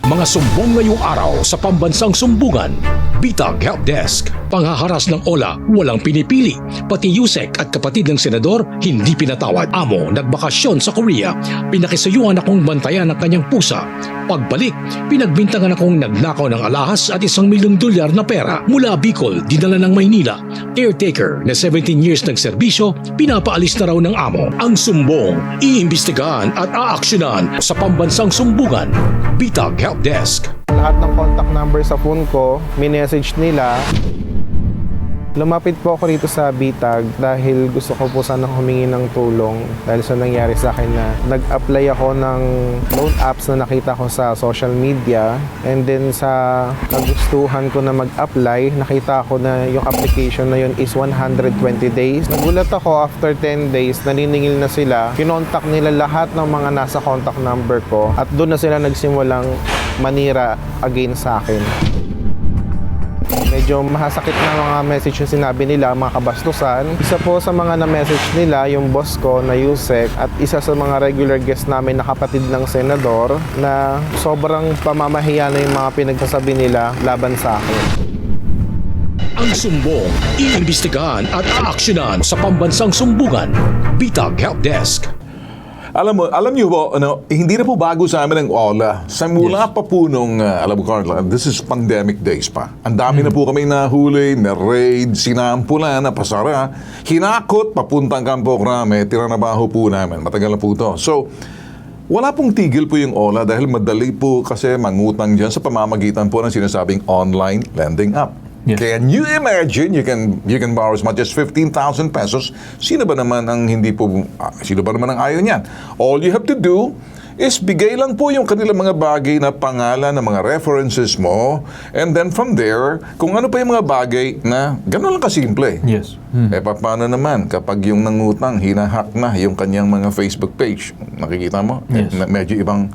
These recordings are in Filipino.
Mga sumbong ngayong araw sa pambansang sumbungan. Bitag Help Desk. Panghaharas ng OLA, walang pinipili. Pati Yusek at kapatid ng senador, hindi pinatawad. Amo, nagbakasyon sa Korea. Pinakisayuan akong bantayan ng kanyang pusa. Pagbalik, pinagbintangan akong nagnakaw ng alahas at $1,000,000 na pera. Mula Bicol, dinala ng Maynila. Caretaker na 17 years nagserbisyo, pinapaalis na raw ng amo. Ang sumbong, iimbestigahan at aaksyonan sa pambansang sumbungan. Bitag Help Desk. Lahat ng contact number sa phone ko, minessage nila. Lumapit po ako rito sa Bitag dahil gusto ko po sanang humingi ng tulong dahil sa nangyari sa akin na nag-apply ako ng loan apps na nakita ko sa social media, and then sa kagustuhan ko na mag-apply, nakita ko na yung application na yun is 120 days. Nagulat ako after 10 days, naniningil na sila. Kinontak nila lahat ng mga nasa contact number ko at doon na sila nagsimulang manira against sa akin. Medyo mahasakit na mga message yung sinabi nila, mga kabastusan. Isa po sa mga na-message nila, yung boss ko na Yusek, at isa sa mga regular guest namin na kapatid ng senador, na sobrang pamamahiya na yung mga pinagsasabi nila laban sa akin. Ang sumbong, iimbestigahan at aaksyonan sa pambansang sumbungan. Bitag Help Desk. Alam niyo po, hindi na po bago sa amin ang OLA. Sa mula pa po nung, alam mo Carla, this is pandemic days pa. Ang dami na po kami nahuli, na-raid, sinampulan, napasara, hinakot, papuntang Campo Crame, tiranabaho po namin. Matagal na po ito. So, wala pong tigil po yung OLA dahil madali po kasi mangutang dyan sa pamamagitan po ng sinasabing online lending app. Yes. Can you imagine, you can borrow as much as 15,000 pesos. Sino ba naman ang sino ba naman ang ayaw niyan? All you have to do is bigay lang po yung kanilang mga bagay na pangalan, na mga references mo, and then from there, kung ano pa yung mga bagay na gano'n lang kasimple. Yes. Paano naman kapag yung nangutang, hinahack na yung kanyang mga Facebook page? Nakikita mo? Yes. Medyo ibang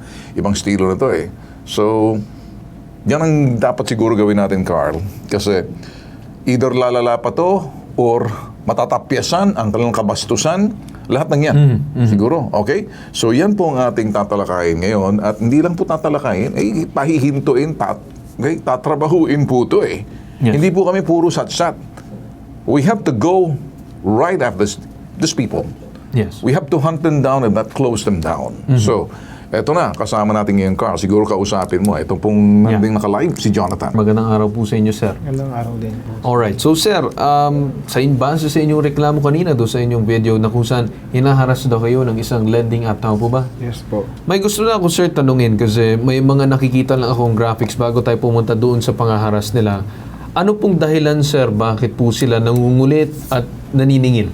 estilo na to eh. So, yan ang dapat siguro gawin natin, Carl. Kasi either lalala pa to or matatapyasan ang kanilang kabastusan. Lahat ng yan. Siguro. Okay? So yan po ang ating tatalakayin ngayon. At hindi lang po tatalakayin, pahihintuin, tatrabahuin po to eh. Yes. Hindi po kami puro sat-sat. We have to go right after these people. Yes. We have to hunt them down and not close them down. So, eto na, kasama natin ngayon, Carl. Siguro kausapin mo. Ito pong nanding naka-live, si Jonathan. Magandang araw po sa inyo, sir. Magandang araw din po. Alright. So, sir, base sa inyong reklamo kanina do sa inyong video na kung saan hinaharas daw kayo ng isang lending app, tama po ba? Yes po. May gusto na ako, sir, tanungin kasi may mga nakikita lang akong graphics bago tayo pumunta doon sa pangaharas nila. Ano pong dahilan, sir, bakit po sila nangungulit at naniningil?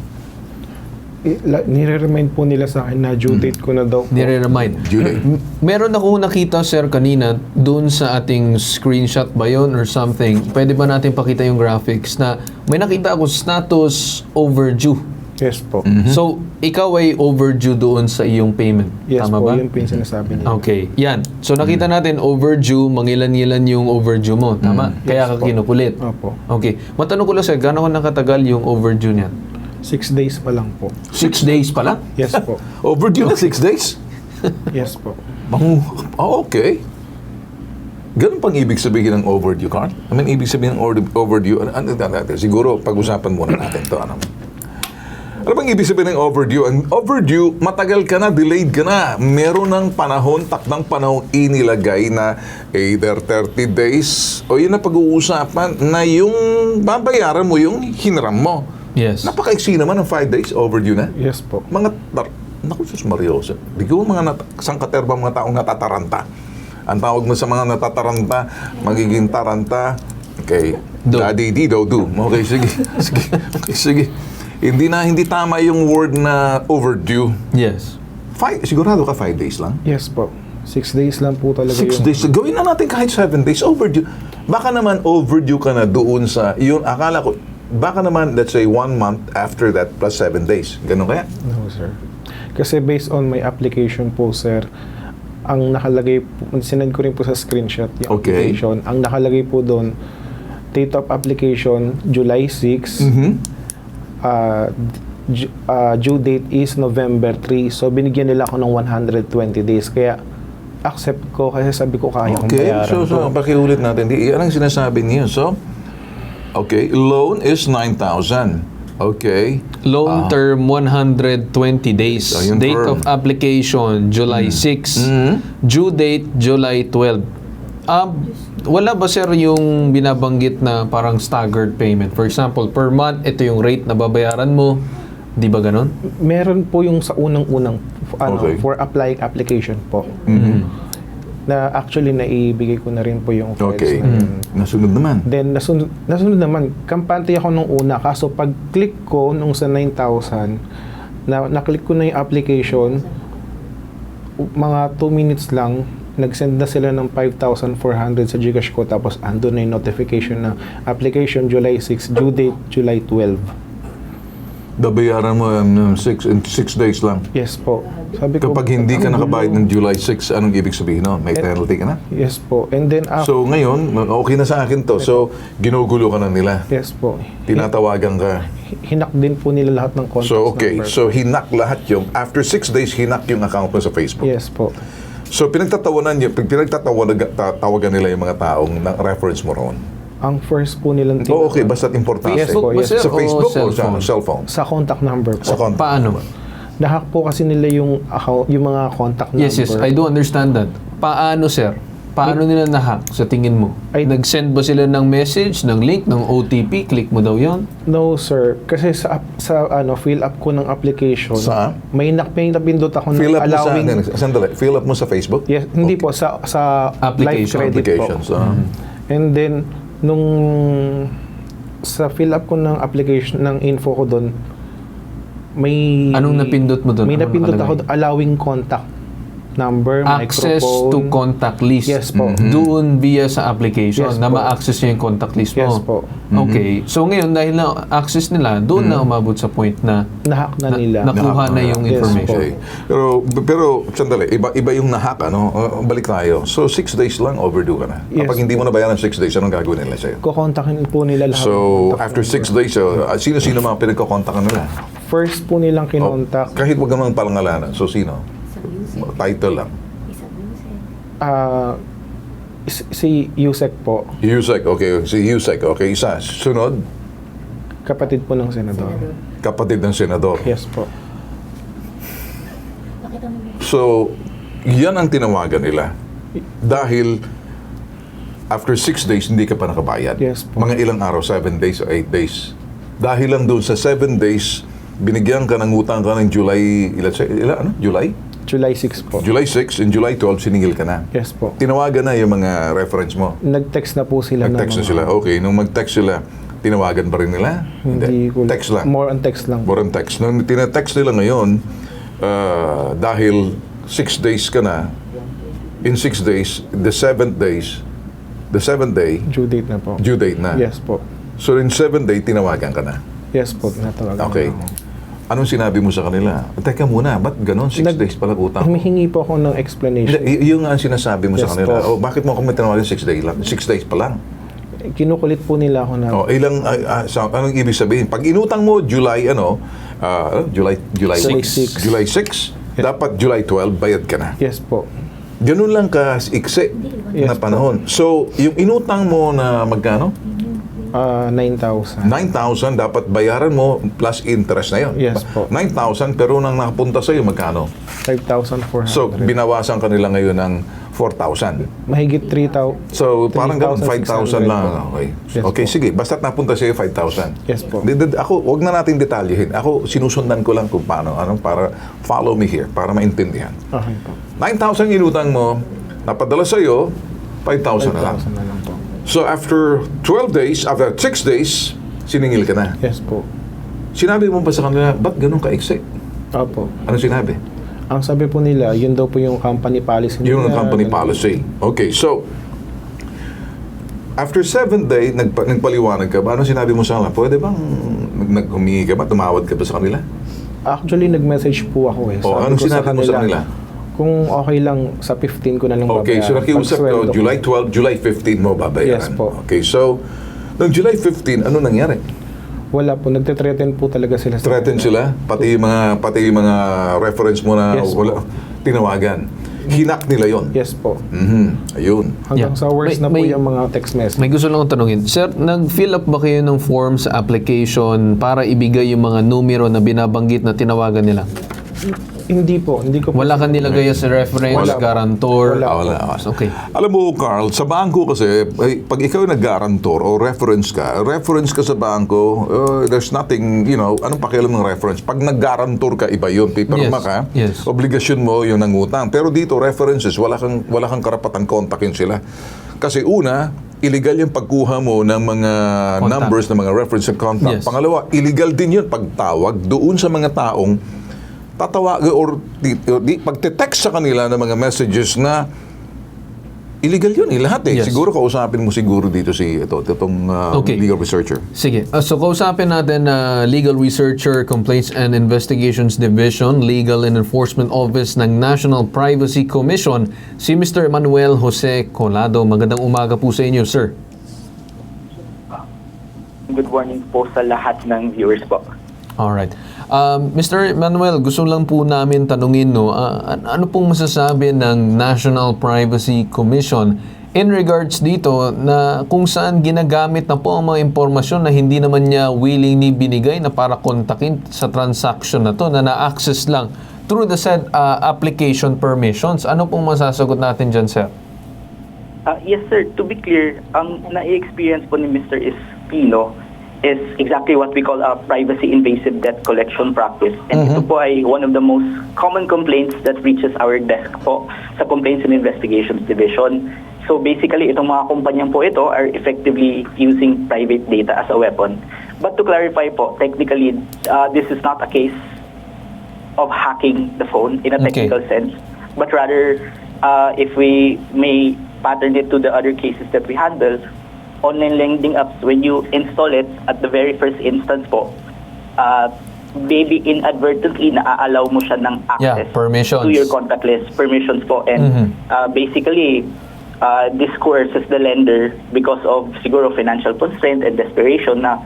Nire-remind po nila sa akin na due date ko na daw po. Nire-remind. Julie. Meron akong nakita, sir, kanina doon sa ating screenshot ba yun or something. Pwede ba natin pakita yung graphics na may nakita ako status overdue. Yes po. So, ikaw ay overdue doon sa iyong payment. Yes Tama po, ba? yun po yung sinasabi nila. Okay. Yan. So, nakita natin overdue, mangilan-ngilan yung overdue mo. Tama? Kaya ka po. kinukulit. Opo. Okay. Matanong ko lang, sir, gano'n nakatagal yung overdue niyan? 6 days pa lang po. 6 days pa lang? Yes po. Overdue na 6 days? Yes po. Okay. Ganun pang ibig sabihin ng overdue, Carl? I mean, ibig sabihin ng overdue, siguro pag-usapan muna natin ito. Ano bang ibig sabihin ng overdue? Ang overdue, matagal ka na, delayed ka na. Meron ng panahon, takdang panahon inilagay na either 30 days o yun na pag-uusapan na yung babayaran mo yung hiniram mo. Yes. Napaka-iksi naman ng 5 days, overdue na. Yes po. Naku, Sus Mariosa. Di ko sangkaterba mga taong natataranta. Ang tawag mo sa mga natataranta, magiging taranta, okay, Do. daddy, do. Okay, sige. Sige. Hindi tama yung word na overdue. Yes. Sigurado ka 5 days lang? Yes po. 6 days lang po talaga 6 days. Gawin na natin kahit 7 days. Overdue. Baka naman overdue ka na doon sa, yun, akala ko, baka naman, let's say, 1 month after that plus 7 days. Ganun kaya? No, sir. Kasi based on my application po, sir, ang nakalagay po, sinend ko rin po sa screenshot yung Okay. application. Ang nakalagay po doon, date of application, July 6. Due date is November 3. So, binigyan nila ako ng 120 days. Kaya, accept ko kasi sabi ko kaya kong Okay, bayaran so to. pakiulit natin. Yan ang sinasabi niyo. So, okay, loan is 9,000. Okay. Loan term 120 days. So, yung Date term. of application July 6. Due date July 12. Wala ba sir yung binabanggit na parang staggered payment? For example, per month ito yung rate na babayaran mo. Di ba ganon? Meron po yung sa unang-unang Okay. for application po. Na actually naibigay ko na rin po yung files Okay. na yun. Nasunod naman. Then nasunod naman, kampante ako nung una. Kaso pag-click ko nung sa 9,000, na-click ko na yung application, mga 2 minutes lang, nag-send na sila ng 5,400 sa Gcash ko. Tapos ando na yung notification na application July 6, due date July 12. Babayaran mo in 6 days lang. Yes po. Sabi ko, Kapag hindi ka ang nakabayad gulo. ng July 6, anong ibig sabihin nun? May penalty ka na? Yes po. And then So ngayon, okay na sa akin to. So, ginugulo ka na nila. yes po. Tinatawagan ka. Hinak din po nila lahat ng contacts So, okay. number. So, hinak lahat yung, after 6 days, hinak yung account mo sa Facebook. Yes po. So, pinagtatawagan nila yung mga taong na reference mo roon. Ang first po nilang Oh, okay. Basta't importante. Yes po, yes. Sa Facebook O o sa cellphone? Sa contact number po. Sa contact. Paano? Nahack po kasi nila yung account, yung mga contact number. Yes, I do understand that. Paano sir? Paano nila na-hack sa tingin mo? Nag-send ba sila ng message, ng link, ng OTP? Click mo daw yon? No, sir. Kasi sa fill up ko ng application, Sa? may napindot ako ng Fill up mo sa, allowing... sandali, fill up mo sa Facebook? Yes, hindi po, sa life Application. credit Applications. po. And then, nung sa fill up ko ng application, ng info ko doon, may... Anong napindot mo doon? May Anong napindot nakalagay? ako, allowing contact number, Access microphone. to contact list. Yes po. Doon via sa application Yes na po. ma-access niya yung contact list mo. Yes po. Okay. So ngayon, dahil na-access nila, doon na umabot sa point na Nahack na nila. nakuha na yung Yes information. Okay. Pero sandali, iba yung nahack, ano? Balik tayo. So, 6 days lang, overdue ka na. Yes. Kapag hindi mo nabayaran 6 days, anong gagawin nila sa'yo? Kukontakin po nila lahat. So, ng contact after 6 number. days, sino-sino mga pinagkakontakan nila? First po nilang kinontak, Kahit wag namang palangalanan. So, sino? Title lang. si Yusek po, Yusek, okay. Si Yusek, okay. Isa. Sunod, kapatid po ng senador. kapatid ng senador. Yes po. So, yan ang tinawagan nila. Dahil, after 6 days, hindi ka pa nakabayad. Yes po. Mga ilang araw, 7 days o 8 days. Dahil lang doon sa 7 days, binigyan ka ng utang ka ng July, July? July 6 po. July 6 and July 12, siningil ka na. Yes po. Tinawagan na yung mga reference mo. Nag-text na po sila. Nag-text na ng sila. mga- Okay, nung mag-text sila, tinawagan pa rin nila? Hindi ko. Text lang. More on text lang. More on text. Nung tina-text nila ngayon, dahil 6 days ka na, in 6 days, the 7th day, Due date na po. due date na. Yes po. So in 7th day, tinawagan ka na. Yes po, natawagan Okay. na ako. Anong sinabi mo sa kanila? Teka muna, ba't ganon? 6 days pala utang ko? Humihingi po ako ng explanation. Yung nga ang sinasabi mo sa Yes kanila, po. bakit mo ako may tinawagan 6 days lang? 6 days pa lang. Kinukulit po nila ako na Anong ibig sabihin? Pag inutang mo July, July 6. July 6. July 6, dapat July 12, bayad ka na. yes po. Ganun lang ka iksi na Yes panahon. So, yung inutang mo na magkano? 9,000. 9,000 dapat bayaran mo plus interest na yun. Yes po. 9,000 pero nang nakapunta sa'yo, magkano? 5,400. So, binawasan ka nila ngayon ng 4,000. Mahigit 3,000. So, parang ganun, 5,000 3,600 lang. po. Okay, Yes okay po. sige. Basta't napunta sa'yo 5,000. Yes po. Ako, wag na natin detalyehin. Ako, sinusundan ko lang kung paano. Para follow me here, para maintindihan. Okay po. 9,000 inutang mo, napadala sa'yo, 5,000 na lang. 5,000 na lang po. So after 12 days, after 6 days, siningil ka na. Yes po. Sinabi mo ba sa kanila, ba't ganun ka-exit? Opo. Ano sinabi? Ang sabi po nila, yun daw po yung company policy nila. Yung company policy. Okay, so, after 7 days, nagpaliwanag ka ba? Ano sinabi mo sa kanila? Pwede bang humingi ka ba? Tumawad ka ba sa kanila? Actually, nag-message po ako eh. O, anong sinabi mo sa kanila? Kung okay lang, sa 15 ko na lang Okay, so nakiusap Pagsweldo ka, ko. July 12, July 15 mo babayaran. Yes po. Okay, so, noong July 15, ano nangyari? Wala po, nagte-threaten po talaga sila. Threaten sila? Pati yung mga reference mo na Yes po. wala, tinawagan. hinak nila yon. Yes po. Ayun. Hanggang Yeah. sa worst na po May- yung mga text message. May gusto lang akong tanungin. Sir, nag-fill up ba kayo ng form sa application para ibigay yung mga numero na binabanggit na tinawagan nila? Hindi po. Hindi ko po. Wala kang nilagay sa reference, Wala. guarantor? Wala. Okay. Alam mo, Carl, sa bangko kasi, pag ikaw ay nag-guarantor o reference ka sa bangko, there's nothing, anong pakialam ng reference? Pag nag-guarantor ka, iba yun. Paperma Yes. ka, Yes. obligasyon mo yung nangutang. Pero dito, references, wala kang karapatan kontakin sila. Kasi una, illegal yung pagkuha mo ng mga Contact. numbers, ng mga reference and contact. Yes. Pangalawa, illegal din yun pagtawag doon sa mga taong tatawag or pagte-text sa kanila ng mga messages na illegal yun lahat Yes. Siguro kausapin mo siguro dito itong Okay. legal researcher. Sige. So, kausapin natin na Legal Researcher, Complaints and Investigations Division, Legal and Enforcement Office ng National Privacy Commission, si Mr. Manuel Jose Colado. Magandang umaga po sa inyo, sir. Good morning po sa lahat ng viewers po. Alright. Mr. Manuel, gusto lang po namin tanungin, ano pong masasabi ng National Privacy Commission in regards dito na kung saan ginagamit na po ang mga impormasyon na hindi naman niya willingly binigay na para kontakin sa transaction na to na na-access lang through the said application permissions. Ano pong masasagot natin dyan, sir? Yes sir, to be clear, ang na-experience po ni Mr. Espino is exactly what we call a privacy invasive debt collection practice. And ito po ay one of the most common complaints that reaches our desk po sa Complaints and Investigations Division. So basically, itong mga kumpanyang po ito are effectively using private data as a weapon. But to clarify po, technically, this is not a case of hacking the phone in a technical sense, but rather, if we may pattern it to the other cases that we handle, online lending apps, when you install it at the very first instance po, maybe inadvertently na-allow mo siya ng access permissions. to your contact list, permissions po. And basically, this coerces the lender because of siguro financial constraint and desperation na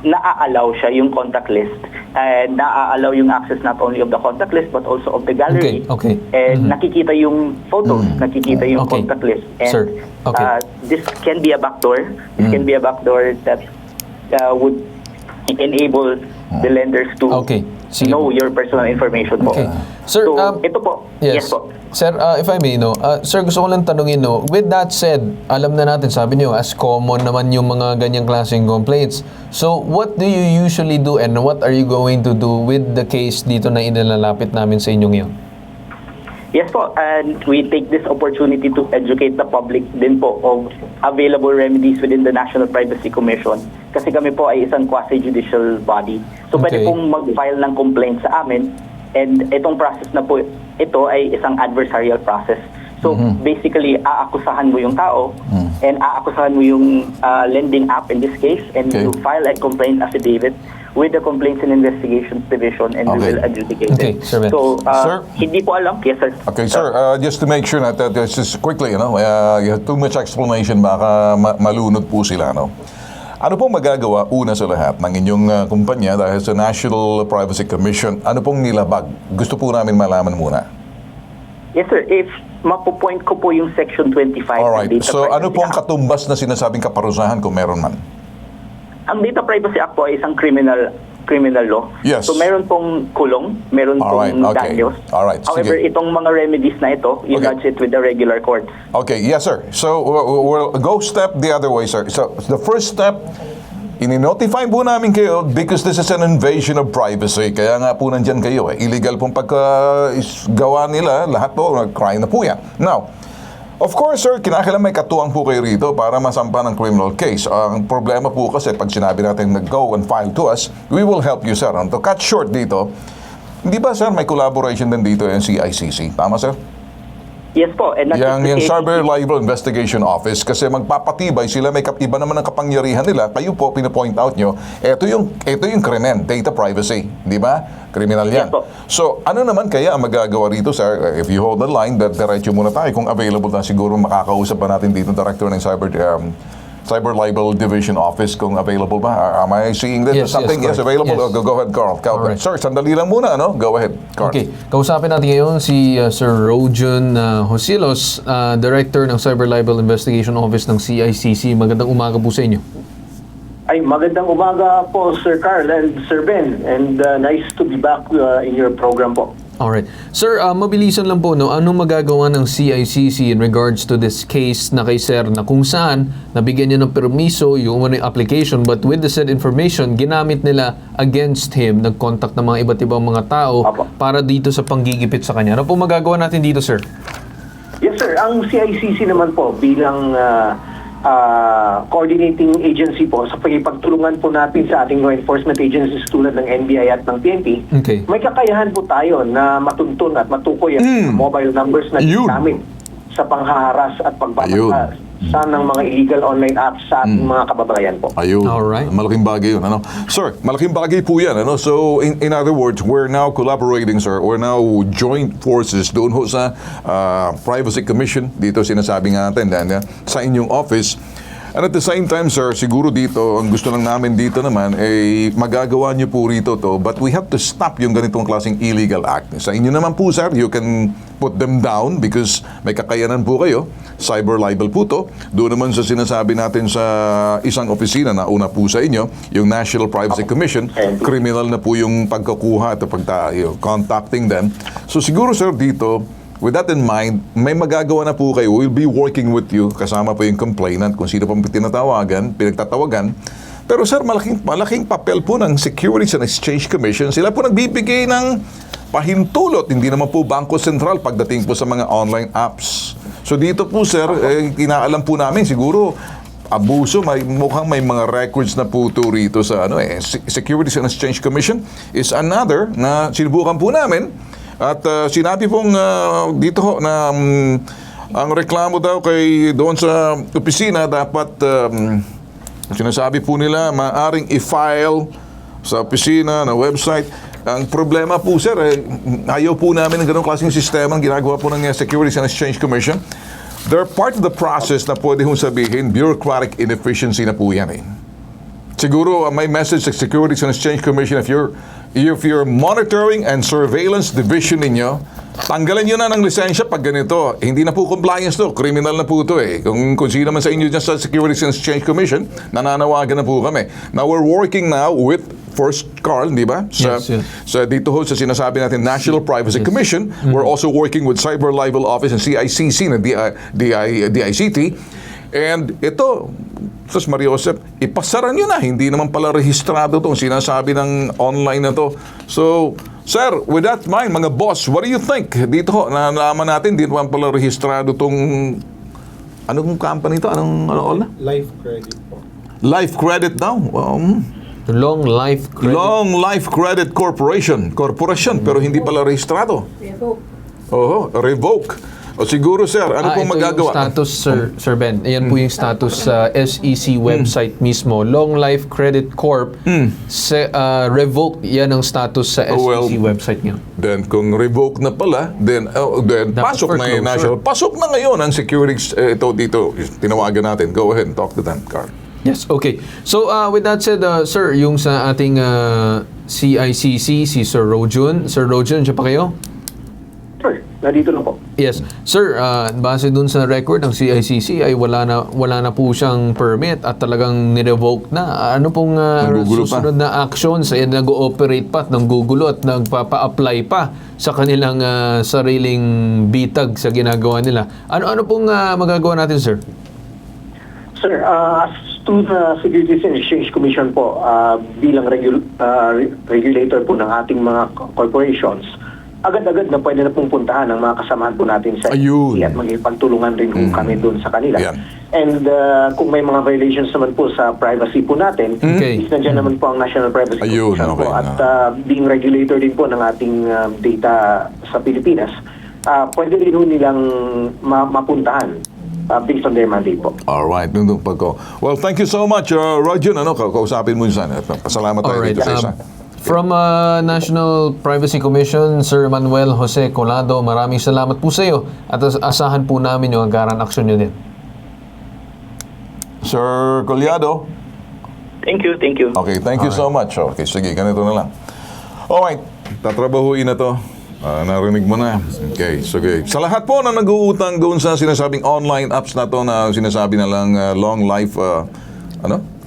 na-allow siya yung contact list and na-allow yung access not only of the contact list but also of the gallery. Okay. And nakikita yung photos, nakikita yung Okay. contact list. And Sir, okay. This can be a backdoor. This can be a backdoor that would enable the lenders to Okay. Sige know po. your personal information po. Okay. Sir, so, ito po. Yes po. Sir, if I may, sir, gusto ko lang tanungin, with that said, alam na natin, sabi niyo, as common naman yung mga ganyang klaseng complaints. So, what do you usually do and what are you going to do with the case dito na inalalapit namin sa inyo ngayon? Yes po, and we take this opportunity to educate the public din po of available remedies within the National Privacy Commission. Kasi kami po ay isang quasi-judicial body. So pwede Okay. pong mag-file ng complaint sa amin, and itong process na po, ito ay isang adversarial process. So basically, aakusahan mo yung tao and aakusahan mo yung lending app in this case, and Okay. you file a complaint affidavit with the Complaints and Investigations Division, and we Okay. will adjudicate Okay, it. Sir Ben. So, Sir? hindi po alam. Yes, sir. Okay, sir, just to make sure that just quickly, you have too much explanation, baka malunod po sila, no? Ano pong magagawa una sa lahat ng inyong kumpanya dahil sa National Privacy Commission? Ano pong nilabag? Gusto po namin malaman muna. Yes, sir. If mapupoint ko po yung Section 25 Alright, ng Data so ano Privacy pong Act. katumbas na sinasabing kaparusahan kung meron man? Ang Data Privacy Act po ay isang criminal law. Yes. So meron pong kulong, meron Alright, pong okay. danyos. Alright, However, sige. itong mga remedies na ito, you Okay. lodge it with the regular courts. Okay, yes sir. So we'll go step the other way, sir. So the first step, ini-notify po namin kayo because this is an invasion of privacy. Kaya nga po nandyan kayo. Illegal pong paggawa nila, lahat po, crime na po yan. Now, of course, sir, kinakailangan may katuwang po kayo rito para masampa ng criminal case. Ang problema po kasi pag sinabi natin go and file to us, we will help you, sir. And to cut short dito, hindi ba, sir, may collaboration din dito yung CICC? Tama, sir? Yes po. And not just the Yung case- Cyber Libel Investigation Office kasi magpapatibay sila, may iba naman ang kapangyarihan nila. Kayo po, pinapoint out nyo, ito yung krimen, data privacy. Di ba? Kriminal yan. Yes po. So, ano naman kaya ang magagawa rito, sir? If you hold the line, diretso muna tayo. Kung available na siguro, makakausap pa natin dito, Director ng Cyber Libel Division Office kung available ba? Am I seeing this? Yes, Something yes, yes, correct. available? Yes. Go ahead, Carl. Alright. Sir, sandali lang muna, ano? Go ahead, Carl. Okay, kausapin natin ngayon si Sir Rojun Hosilos, Director ng Cyber Libel Investigation Office ng CICC. Magandang umaga po sa inyo. Ay, magandang umaga po, Sir Carl and Sir Ben. And nice to be back in your program po. Alright. Sir, mabilisan lang po, no? Anong magagawa ng CICC in regards to this case na kay Sir na kung saan nabigyan niya ng permiso yung application but with the said information, ginamit nila against him, nag-contact ng mga iba't ibang mga tao Apo. para dito sa panggigipit sa kanya. Ano po magagawa natin dito, Sir? Yes, sir. Ang CICC naman po bilang coordinating agency po sa pagtulungan po natin sa ating law enforcement agencies tulad ng NBI at ng PNP, Okay. may kakayahan po tayo na matuntun at matukoy ang mobile numbers na Yun. ginagamit sa panghaharas at pagbabasa Ayun. ng mga illegal online apps sa ating mga kababayan po. Ayun. Alright. Malaking bagay yun. Ano? Sir, malaking bagay po yan. Ano? So, in other words, we're now collaborating, sir. We're now joint forces doon ho sa Privacy Commission. Dito sinasabi nga natin sa inyong office. And at the same time, sir, siguro dito, ang gusto lang namin dito naman, ay magagawa niyo po rito to, but we have to stop yung ganitong klaseng illegal act. Sa inyo naman po, sir, you can put them down because may kakayanan po kayo. Cyber libel po to. Doon naman sa sinasabi natin sa isang opisina na una po sa inyo, yung National Privacy Commission, criminal na po yung pagkakuha at contacting them. So siguro, sir, dito, with that in mind, may magagawa na po kayo. We'll be working with you, kasama po yung complainant, kung sino pang pinagtatawagan. Pero sir, malaking papel po ng Securities and Exchange Commission. Sila po nagbibigay ng pahintulot, hindi naman po Bangko Sentral pagdating po sa mga online apps. So dito po sir, kinaalam po namin siguro, abuso, mukhang may mga records na po ito rito sa Securities and Exchange Commission is another na sinubukan po namin. At sinabi pong dito ho na ang reklamo daw kay doon sa opisina dapat sinasabi po nila maaring i-file sa opisina na website. Ang problema po sir, ayaw po namin ng ganong klaseng sistema ang ginagawa po ng Securities and Exchange Commission. They're part of the process na pwede hong sabihin bureaucratic inefficiency na po yan Siguro may message sa Securities and Exchange Commission if you're monitoring and surveillance division ninyo, tanggalan nyo na ng lisensya pag ganito. Hindi na po compliance to, criminal na po ito Kung sino man sa inyo dyan sa Securities and Exchange Commission, nananawagan na po kami. Now we're working now with first Carl, di ba? Yes. Sa dito ho sa sinasabi natin National Privacy Commission. We're also working with Cyber Libel Office and CICC na DICT. And ito, Sus Maria Josep, ipasara nyo na. Hindi naman pala rehistrado itong sinasabi ng online na to. So, sir, with that mind, mga boss, what do you think? Dito ho, nalaman natin, hindi naman pala rehistrado itong anong company ito? Ano na? Life credit po. Life Credit daw. Long Life Credit. Long Life Credit Corporation. Pero hindi pala rehistrado. Revoke. O siguro sir, ano pong ito magagawa? yung status, Sir Ben. Ayan po yung status sa SEC website mismo. Long Life Credit Corp. Revoked. Yan ang status sa SEC website niyo. Then kung revoke na pala, then pasok na yung national. Pasok na ngayon ang security dito. Tinawagan natin. Go ahead and talk to them, Carl. Yes, okay. So, with that said, sir, yung sa ating CICC, si Sir Rojun. Sir Rojun, siya pa kayo? Sir, nandito lang po. Yes. Sir, base dun sa record ng CICC ay wala na po siyang permit at talagang nirevoke na. Ano pong susunod na actions? Ay nag-ooperate pa at nanggugulo at nagpapa-apply pa sa kanilang sariling bitag sa ginagawa nila. Ano pong magagawa natin, sir? Sir, as to the Securities and Exchange Commission po, bilang regulator po ng ating mga corporations, agad-agad na pwede na pong puntahan ang mga kasamahan po natin sa Ayun. at magpagtulungan rin po kami doon sa kanila. Yan. And kung may mga violations naman po sa privacy po natin, Okay. is nandiyan naman po ang National Privacy Ayun, Commission okay. po. At being regulator din po ng ating data sa Pilipinas, pwede rin po nilang mapuntahan based on their mandate po. Alright. Well, thank you so much, Rojun. Kausapin mo yun sana. Pasalamat tayo Alright. dito sa isa. From National Privacy Commission, Sir Manuel Jose Colado, maraming salamat po sa iyo at asahan po namin yung agaran aksyon nyo din. Sir Collado. Thank you, thank you. Okay, thank you so much. Okay, sige, ganito na lang. Alright, tatrabahuin na to. Narinig mo na. Okay, sige. Sa lahat po na nag-uutang doon sa sinasabing online apps na to na sinasabi na lang long life,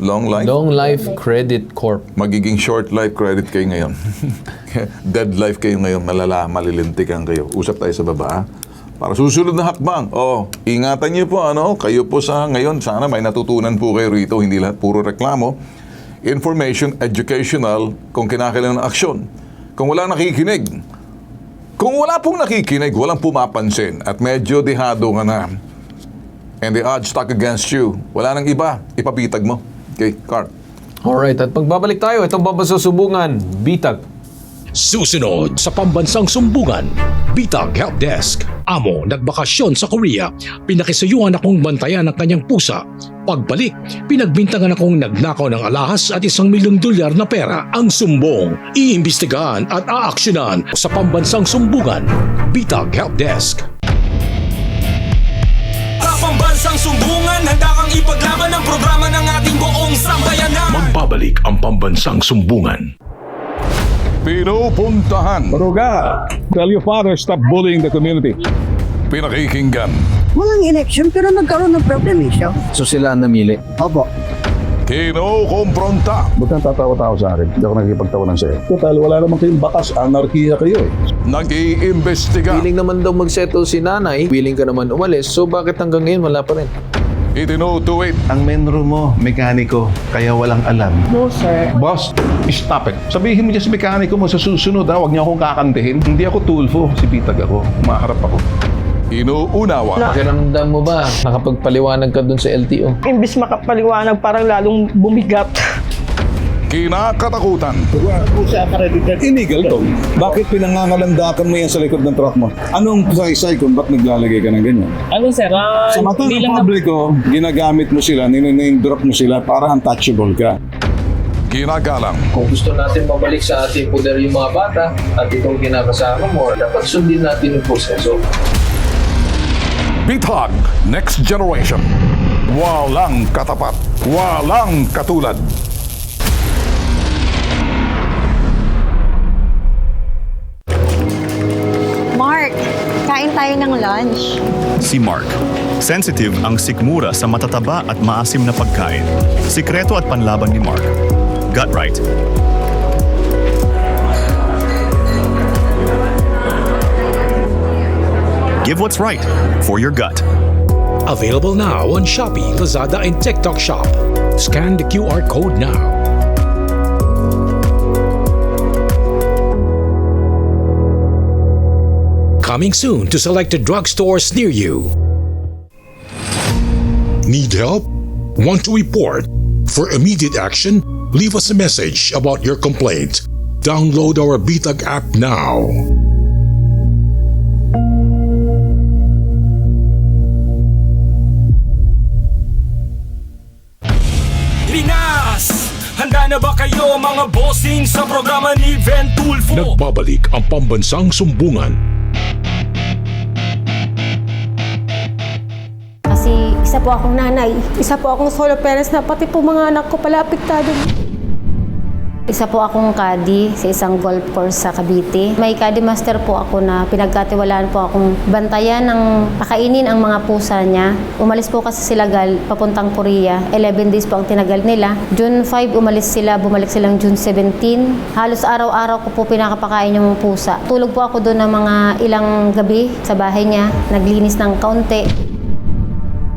Long life? Long Life Credit Corp. Magiging short life credit kayo ngayon. Dead life kayo ngayon. Malilintikan kayo. Usap tayo sa baba, ha? Para susunod na hakbang. Ingatan niyo po, kayo po sa ngayon, sana may natutunan po kayo rito, hindi lahat puro reklamo. Information, educational, kung kinakailangan ng aksyon. Kung wala nakikinig, kung wala pong nakikinig, walang pumapansin, at medyo dehado ka na, and the odds stuck against you, wala nang iba, ipabitag mo. Okay, Carl. Alright, at pagbabalik tayo, itong babasasumbungan, Bitag. Susunod sa pambansang sumbungan, Bitag Help Desk. Amo nagbakasyon sa Korea. Pinakisayuan akong bantayan ng kanyang pusa. Pagbalik, pinagbintangan akong nagnakaw ng alahas at $1 milyong na pera. Ang sumbong, iimbestigahan at aaksyonan sa pambansang sumbungan, Bitag Help Desk. Pambansang sumbungan, handa kang ipaglaban ang programa ng ating buong sambayanan. Magbabalik ang pambansang sumbungan. Pinupuntahan, Maruga, tell your father stop bullying the community. pinakikinggan, Walang election pero nagkaroon ng problem siya. So sila ang namili? Opo. kinukompronta, Ba't kang tatawa-tawa sa akin? Hindi ako nakikipagtawanan sa'yo. Total, wala naman kayong bakas. Anarkiya kayo eh. nag-iimbestiga, Willing naman daw mag-settle si nanay, willing ka naman umalis, so bakit hanggang ngayon wala pa rin? itinutuwid, Ang menro mo, mekaniko, kaya walang alam. No, sir. Boss, stop it. Sabihin mo dyan sa mekaniko mo sa susunod, huwag niyo akong kakantihin. Hindi ako tulfo, si Bitag ako. Umaharap ako. inuunawa, Pakiramdam mo ba, nakapagpaliwanag ka dun sa LTO? Imbis makapaliwanag, parang lalong bumigat. kinakatakutan, Illegal to. Bakit pinangangalandakan mo yan sa likod ng truck mo? Anong saysay kung ba't naglalagay ka ng ganyan? Ano sir, Sa mata ng publiko, ginagamit mo sila, niname drop mo sila para untouchable ka. kinagalang, Kung gusto natin mabalik sa ating poder yung mga bata at itong kinakasama mo, dapat sundin natin yung proseso. Bitag, next generation, walang katapat, walang katulad. Mark, kain tayo ng lunch. Si Mark. Sensitive ang sikmura sa matataba at maasim na pagkain. Sikreto at panlaban ni Mark. Gut right. Give what's right for your gut. Available now on Shopee, Lazada, and TikTok Shop. Scan the QR code now. Coming soon to selected drugstores near you. Need help? Want to report? For immediate action, leave us a message about your complaint. Download our Bitag app now. Pinas! Handa na ba kayo mga bossing sa programa ni Ven Tulfo? Nagbabalik ang pambansang sumbungan. Kasi isa po akong nanay, isa po akong solo parents na pati po mga anak ko pala apektado. Isa po akong kadi sa isang golf course sa Cavite. May kadi master po ako na pinagkatiwalaan po akong bantayan ng pakainin ang mga pusa niya. Umalis po kasi sila papuntang Korea. 11 days po ang tinagal nila. June 5 umalis sila, bumalik silang June 17. Halos araw-araw ko po pinakapakain yung pusa. Tulog po ako doon ng mga ilang gabi sa bahay niya. Naglinis ng kaunti.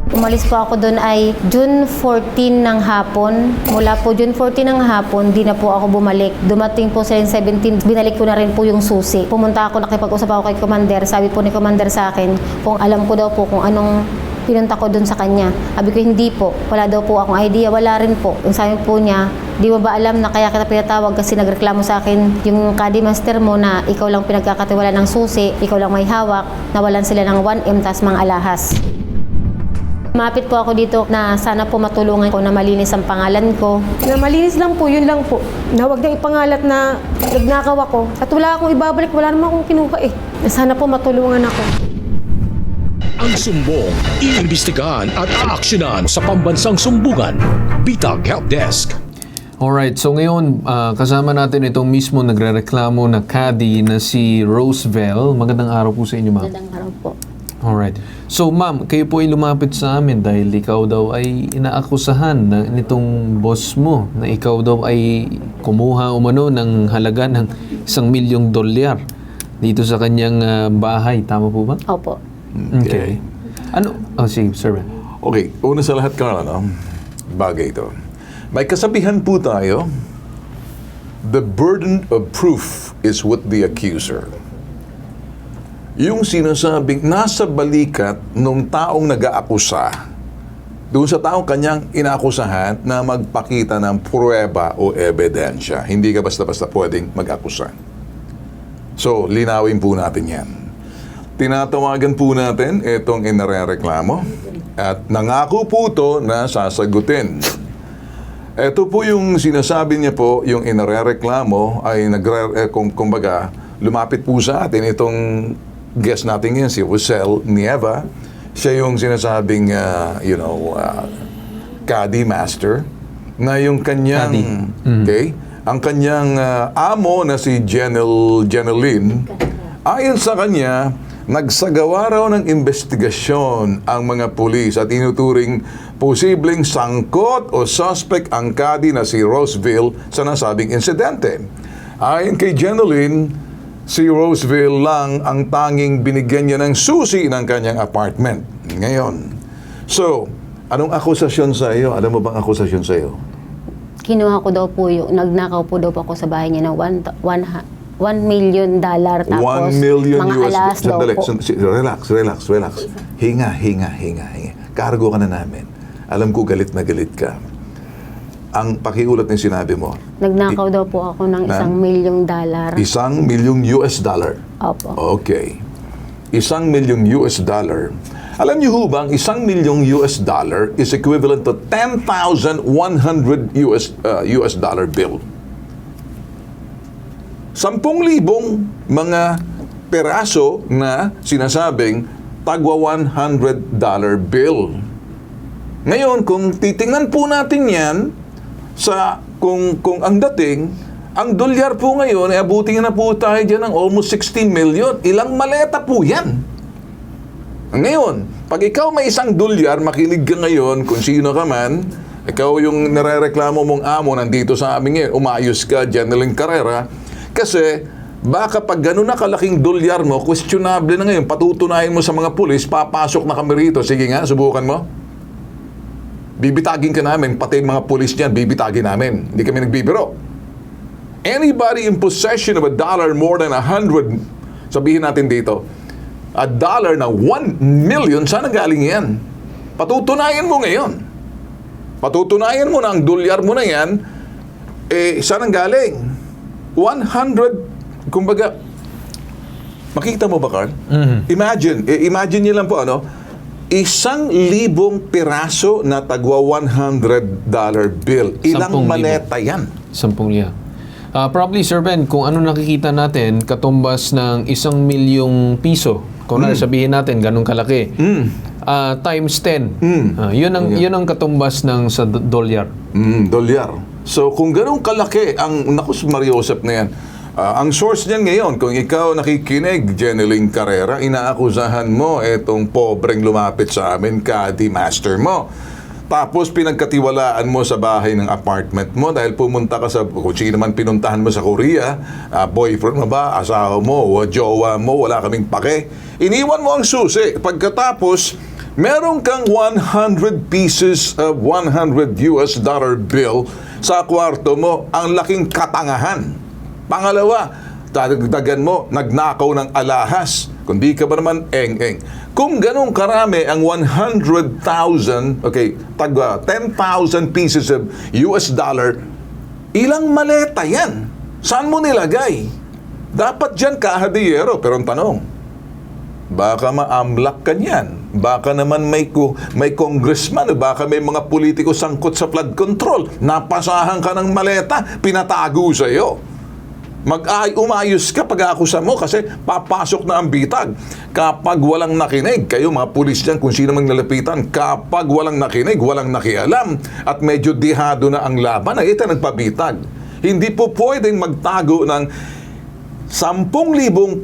Umalis po ako doon ay June 14 ng hapon. Mula po June 14 ng hapon, di na po ako bumalik. Dumating po sa 17, binalik ko na rin po yung susi. Pumunta ako, nakipag-usap ako kay Commander. Sabi po ni Commander sa akin, kung alam ko daw po kung anong pinunta ko doon sa kanya. Sabi ko, hindi po. Wala daw po akong idea. Wala rin po. Yung sabi po niya, di mo ba alam na kaya kita pinatawag kasi nagreklamo sa akin yung kadi master mo na ikaw lang pinagkakatiwala ng susi, ikaw lang may hawak, nawalan sila ng 1M tas mga alahas. Mapit po ako dito na sana po matulungan ko na malinis ang pangalan ko. Na malinis lang po, yun lang po. Na huwag na ipangalat na nagnakaw ako. At wala akong ibabalik, wala naman akong kinuha eh. Na sana po matulungan ako. Ang sumbong, iimbestigahan at aaksyonan sa pambansang sumbungan. Bitag Help Desk. Alright, so ngayon, kasama natin itong mismo nagrereklamo na caddy na si Roseville. Magandang araw po sa inyo, ma'am. Magandang araw po. Alright. So, ma'am, kayo po ay lumapit sa amin dahil ikaw daw ay inaakusahan nitong boss mo na ikaw daw ay kumuha umano ng halaga ng $1 milyong dito sa kanyang bahay. Tama po ba? Opo. Okay. Ano? Oh, sige, sir. Okay, una sa lahat, Carl, bagay ito. May kasabihan po tayo, the burden of proof is with the accuser. Yung sinasabing nasa balikat ng taong nag-aakusa, doon sa taong kanyang inaakusahan na magpakita ng pruweba o ebidensya. Hindi ka basta-basta pwedeng mag-akusa. So, linawin po natin yan. Tinatawagan po natin itong inarereklamo at nangako po ito na sasagutin. Ito po yung sinasabi niya po, yung inarereklamo ay kumbaga, lumapit po sa atin itong guest natin yan, si Rosel Nieva. Siya yung sinasabing, caddy master, na yung kanyang, okay, ang kanyang amo na si Jeneline, ayon sa kanya, nagsagawa raw ng investigasyon ang mga pulis at inuturing posibleng sangkot o suspect ang caddy na si Roseville sa nasabing insidente. Ayon kay Jeneline, si Roseville lang ang tanging binigyan niya ng susi ng kanyang apartment. Ngayon, so, anong akusasyon sa iyo? Alam mo bang akusasyon sa iyo? Kinuha ko daw po yung, nagnakaw po daw po ako sa bahay niya ng $1 million tapos $1 million mga alas daw Sandali, po. relax. Hinga. Kargo ka na namin. Alam ko galit na galit ka. Ang pakiulat ng sinabi mo. Nagnakaw daw po ako ng $1 million. $1 million. Opo. Okay. $1 million. Alam niyo ho ba, ang $1 million is equivalent to 10,100 US dollar bill. 10,000 mga peraso na sinasabing tagwa $100 bill. Ngayon, kung titingnan po natin yan, kung ang dating, ang dolyar po ngayon, abutin na po tayo dyan ng almost 16 million. Ilang maleta po yan? Ngayon, pag ikaw may $1, makinig ka ngayon kung sino ka man, ikaw yung narereklamo mong amo nandito sa amin ngayon, umayos ka, Jeneline Carrera, kasi baka pag gano'n na kalaking dolyar mo, questionable na ngayon, patutunayan mo sa mga pulis, papasok na kami rito. Sige nga, subukan mo. Bibitagin ka namin, pati mga pulis niyan, bibitagin namin. Hindi kami nagbibiro. Anybody in possession of $1 more than 100, sabihin natin dito, $1 na 1 million, saan galing yan? Patutunayan mo ngayon. Patutunayan mo na ang dolyar mo na yan, saan galing? 100, kumbaga, makita mo ba, Carl? Imagine niyo lang po, 1,000 piraso na tagwa $100 bill. Ilang 10,000. maleta yan? 10,000. Probably, Sir Ben, kung ano nakikita natin, katumbas ng ₱1 milyong. Kung sabihin natin, ganun kalaki. Times 10. Yun ang katumbas ng sa dolyar. Dolyar. So, kung ganun kalaki, Mariosep na yan, ang source niyan ngayon, kung ikaw nakikinig, Jeneline Carrera, inaakusahan mo itong pobreng lumapit sa amin, caddy master mo. Tapos pinagkatiwalaan mo sa bahay ng apartment mo dahil pumunta ka sa, kung sino man pinuntahan mo sa Korea, boyfriend mo ba, asawa mo, o jowa mo, wala kaming pake. Iniwan mo ang susi. Pagkatapos, meron kang 100 pieces of $100 bill sa kwarto mo, ang laking katangahan. Pangalawa, dagdagan mo, nagnakaw ng alahas. Kung di ka ba naman eng-eng. Kung ganun karami ang 100,000, tagwa 10,000 pieces of US dollar, ilang maleta yan? Saan mo nilagay? Dapat dyan kahadiyero. Pero ang tanong, baka ma-amlak ka niyan. Baka naman may congressman, baka may mga politiko sangkot sa flood control. Napasahan ka ng maleta, pinatago sa'yo. umayos ka pag-aakusa mo kasi papasok na ang bitag. Kapag walang nakinig, kayo mga pulis dyan, kung sino mang nalapitan, kapag walang nakinig, walang nakialam, at medyo dihado na ang laban, ay ito nagpabitag. Hindi po pwedeng magtago ng 10,000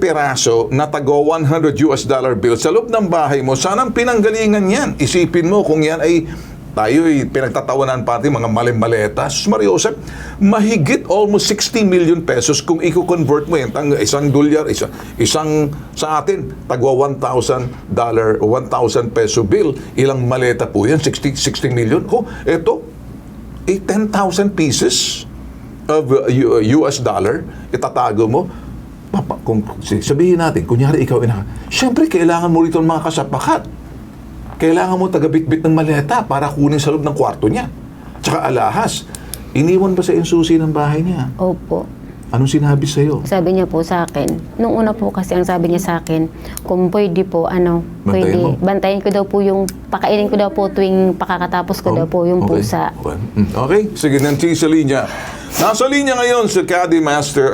piraso na tago $100 bill sa loob ng bahay mo. Sanang pinanggalingan yan. Isipin mo kung yan ay tayo'y pinagtatawanan pati mga malimbaleta. Mariosep, mahigit almost 60 million pesos kung i-convert mo yan. Isang dolyar, isang sa atin, tagwa $1,000 o 1,000 peso bill. Ilang maleta po yan? 60 million? Ito, 10,000 pieces of US dollar, itatago mo. Kung sabihin natin, kunyari ikaw, siyempre kailangan mo rito ng mga kasapakat. Kailangan mo tagabitbit ng maleta para kunin sa loob ng kwarto niya. Tsaka alahas. Iniwan ba sa insusi ng bahay niya? Opo. Anong sinabi sa'yo? Sabi niya po sa akin, nung una po kasi ang sabi niya sa akin, kung pwede po, bantayin ko daw po yung, pakainin ko daw po tuwing pakakatapos ko daw po yung pusa. Okay, sige, nanti sa linya. Nasa linya ngayon si Caddy Master,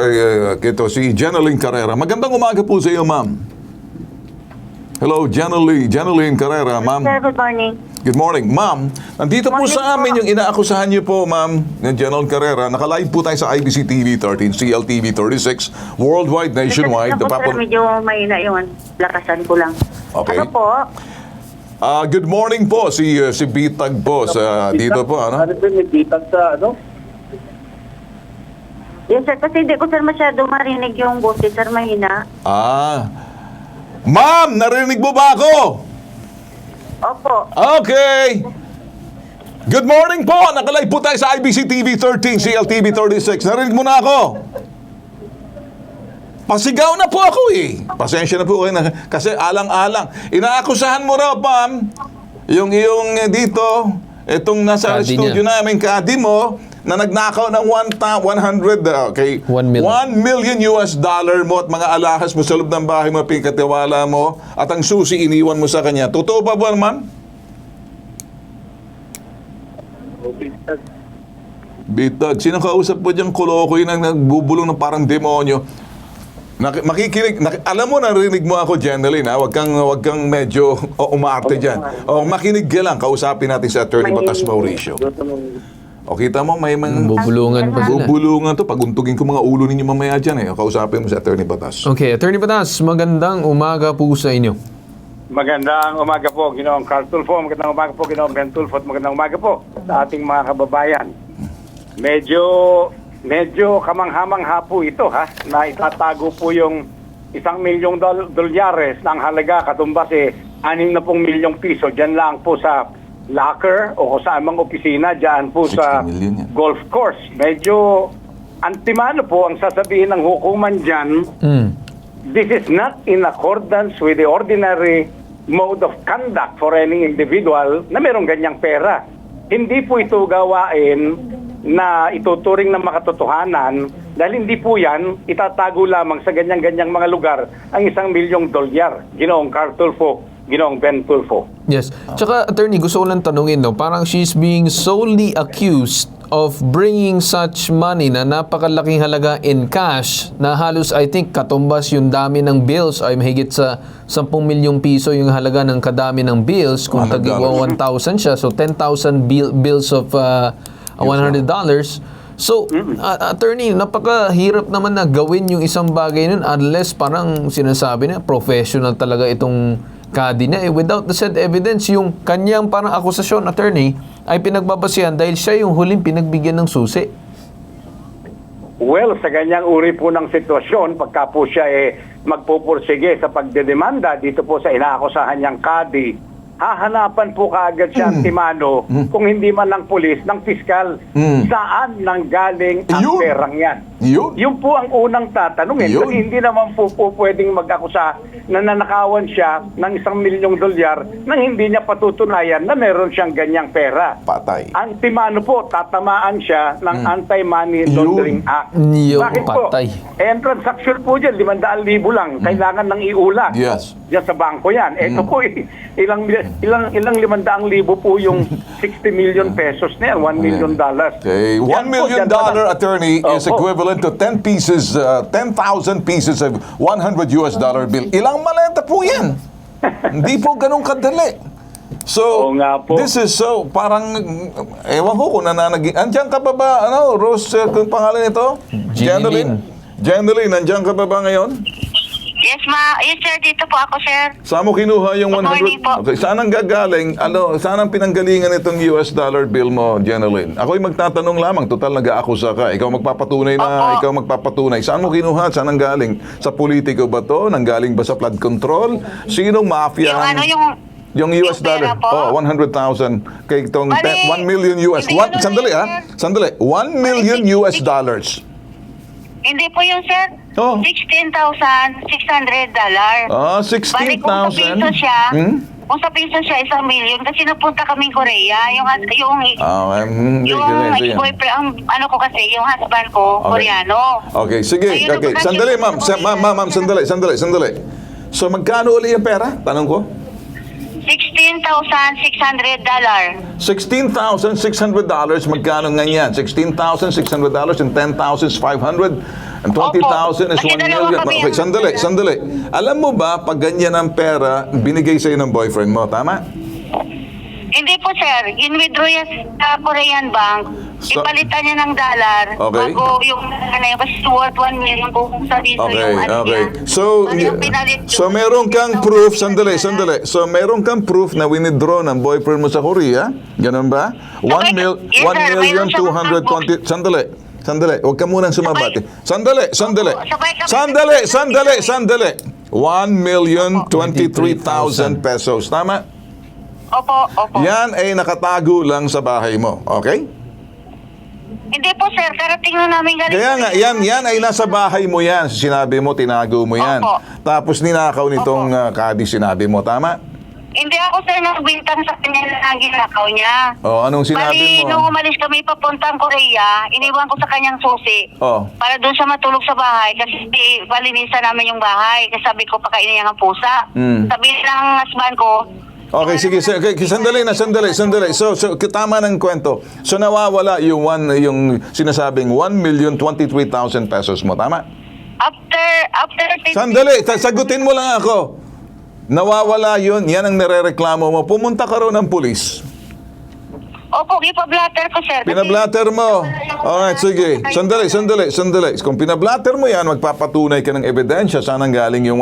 si Jeneline Carrera. Magandang umaga po sa iyo, ma'am. Hello, Jeneline Carrera, ma'am. Sir, good morning. Good morning, ma'am. Nandito po sa amin yung inaakusahan niyo po, ma'am, ng Jeneline Carrera. Nakalive po tayo sa IBC TV 13, CLTV 36, worldwide, nationwide. Sir, medyo mahina yung lakasan ko lang. Okay. Ano po? Good morning po, si Bitag po sa dito po, ano? Ano po may bitag sa ano? Yes, sir. Kasi hindi ko, sir, masyado marinig yung boses, sir. Mahina. Ma'am, narinig mo ba ako? Opo. Okay. Good morning po. Nakalive po tayo sa IBC TV 13, CLTV 36. Narinig mo na ako? Pasigaw na po ako eh. Pasensya na po kayo kasi alang-alang. Inaakusahan mo raw, ma'am, yung iyong dito, itong nasa Caddy studio niya. namin, caddy mo, na nagnakaw ng 1 million US dollar mo at mga alahas mo sa loob ng bahay mo, pinakatiwala mo, at ang susi iniwan mo sa kanya. Totoo ba ba, ma'am? Bitag. Sino kausap mo diyang kulokoy na nagbubulong ng parang demonyo? Makikinig. Alam mo, narinig mo ako, Jeneline, ha? Huwag kang medyo umaarte dyan. Makinig ka lang. Kausapin natin sa Attorney Batas Mauricio. O kita mo, may mga Bubulungan pa sila. bubulungan to. Paguntugin ko mga ulo ninyo mamaya dyan eh. Kausapin mo si Attorney Batas. Okay, Attorney Batas, magandang umaga po sa inyo. Magandang umaga po, Ginoong Carl Tulfo. Magandang umaga po, Ginoong Ben Tulfo. At magandang umaga po sa ating mga kababayan. Medyo kamanghamangha po ito, ha, na itatago po yung 1 milyong dolyares na ang halaga katumbas 60 milyong piso. Diyan lang po sa locker o kung saan mang opisina, diyan po sa golf course. Medyo antimano po ang sasabihin ng hukuman diyan. This is not in accordance with the ordinary mode of conduct for any individual na merong ganyang pera. Hindi po ito gawain na ituturing ng makatotohanan dahil hindi po yan itatago lamang sa ganyang-ganyang mga lugar ang 1 milyong dolyar. Ginoong Carl Tulfo, Ginoong Ben Tulfo. Yes. Tsaka, Attorney, gusto ko lang tanungin, no? Parang she's being solely accused of bringing such money na napakalaking halaga in cash na halos, I think, katumbas yung dami ng bills ay mahigit sa 10 milyong piso yung halaga ng kadami ng bills. Kung tagigwa 1,000 siya, so 10,000 bills of $100. So, attorney, napakahirap naman na gawin yung isang bagay nun unless parang sinasabi na professional talaga itong caddy niya. Without the said evidence, yung kanyang parang akusasyon, attorney, ay pinagbabasihan dahil siya yung huling pinagbigyan ng susi. Well, sa ganyang uri po ng sitwasyon, pagka po siya magpupursige sa pagdedemanda dito po sa inaakusahan niyang caddy, hahanapan po kaagad siya antimano kung hindi man ng pulis, ng piskal. Saan nanggaling ang perang yan? Yun po ang unang tatanungin. Kasi hindi naman po pwedeng mag-akusa na nanakawan siya ng 1 milyong dolyar nang hindi niya patutunayan na meron siyang ganyang pera. Patay. Antimano po, tatamaan siya ng Anti-Money Laundering Act. Bakit po? Patay. Ang transaction po dyan, 500,000 lang. Kailangan ng iulat. Yes. diyan sa bangko yan. Ito po ilang 500,000 po yung 60 million pesos na yan, $1 million. Okay, $1 Yan po, million dyan pa lang. attorney is Opo. equivalent to 10,000 pieces of $100 bill. Ilang maleta po yan? Hindi po ganun kadali. So, Oo nga po. this is so, parang, ewan ko kung nananagin. Andiyan ka pa ba, Rose, kung pangalan nito? Jeneline. Jeneline, nandiyan ka pa ba ngayon? Yes, yes, sir. Dito po ako, sir. Saan mo kinuha yung Good 100? morning po. Okay, saan ang gagaling? Saan ang pinanggalingan itong US dollar bill mo, Jeneline? Ako'y magtatanong lamang, total nag-aakusa ka. Ikaw magpapatunay na, Opo. ikaw magpapatunay. Saan mo kinuha? Saan ang galing? Sa politiko ba to? Nanggaling ba sa flood control? Sinong mafia? Yung US pera dollar. po. 100,000 kay itong Bali, 1 million US. hindi yun, Sandali sir. Sandali. 1 million US dollars. Hindi po yun, sir. Oh. $16,600. Bali, kung sa piso 16,000. siya, kung sa piso siya, 1 million. Kasi napunta kaming Korea. Yung ex-boyfriend, ang ano ko kasi, yung husband ko, Okay. Koreano. Okay, sige. Ayun, Okay. nagpunta Sandali, siya ma'am. sa Korea. Ma'am, sandali. So, magkano uli yung pera? Tanong ko. $16,600. $16,600. Magkano nga yan? $16,600 and $10,500 and $20,000 is Kasi 1 dalawa million. kami Okay, ang- sandali. Alam mo ba, pag ganyan ang pera, binigay sa'yo ng boyfriend mo, tama? Hindi po, sir. In-withdraw yan sa Korean Bank. So- Ipalitan niya ng dollar. Okay. Bago yung, kasi worth 1 million kung sa dito Okay, yung ano okay. niya. So, Ano yung pinalit so yung- meron kang proof, sandali. So, meron kang proof na winidraw ng boyfriend mo sa Korea? Ganun ba? Okay, yes, sir. Mayroon siyang 1,220,000. Sandali. Huwag ka munang sumabati. Sandali. Sabay kami- Sandali. 1,023,000 pesos. Tama? Opo. Yan ay nakatago lang sa bahay mo. Okay? Hindi po, sir. Karating na namin galing. Kaya nga, yan ay nasa bahay mo yan. Sinabi mo, tinago mo yan. Opo. Tapos ninakaw nitong kadi, sinabi mo. Tama? Hindi ako, sir, nagbintang sa kanya na ginakaw niya. Oh, anong sinabi Bali, mo? nung umalis kami papuntang Korea, iniwan ko sa kanyang susi. Oh. Para doon siya matulog sa bahay kasi palinisan namin yung bahay. Kasi sabi ko, pakainin niya ng pusa. Sabi ng husband ko, Okay, sige. Sandali. So, tama ng kwento. So, nawawala yung sinasabing 1,023,000 pesos mo. Tama? after Sandali. Sagutin mo lang ako. Nawawala yun. Yan ang nirereklamo mo. Pumunta ka raw ng pulis. Opo, ipablatter ko, sir. Pinablatter mo. Alright, sige. Sandali. Kung pinablatter mo yan, magpapatunay ka ng ebidensya. Saan ang galing yung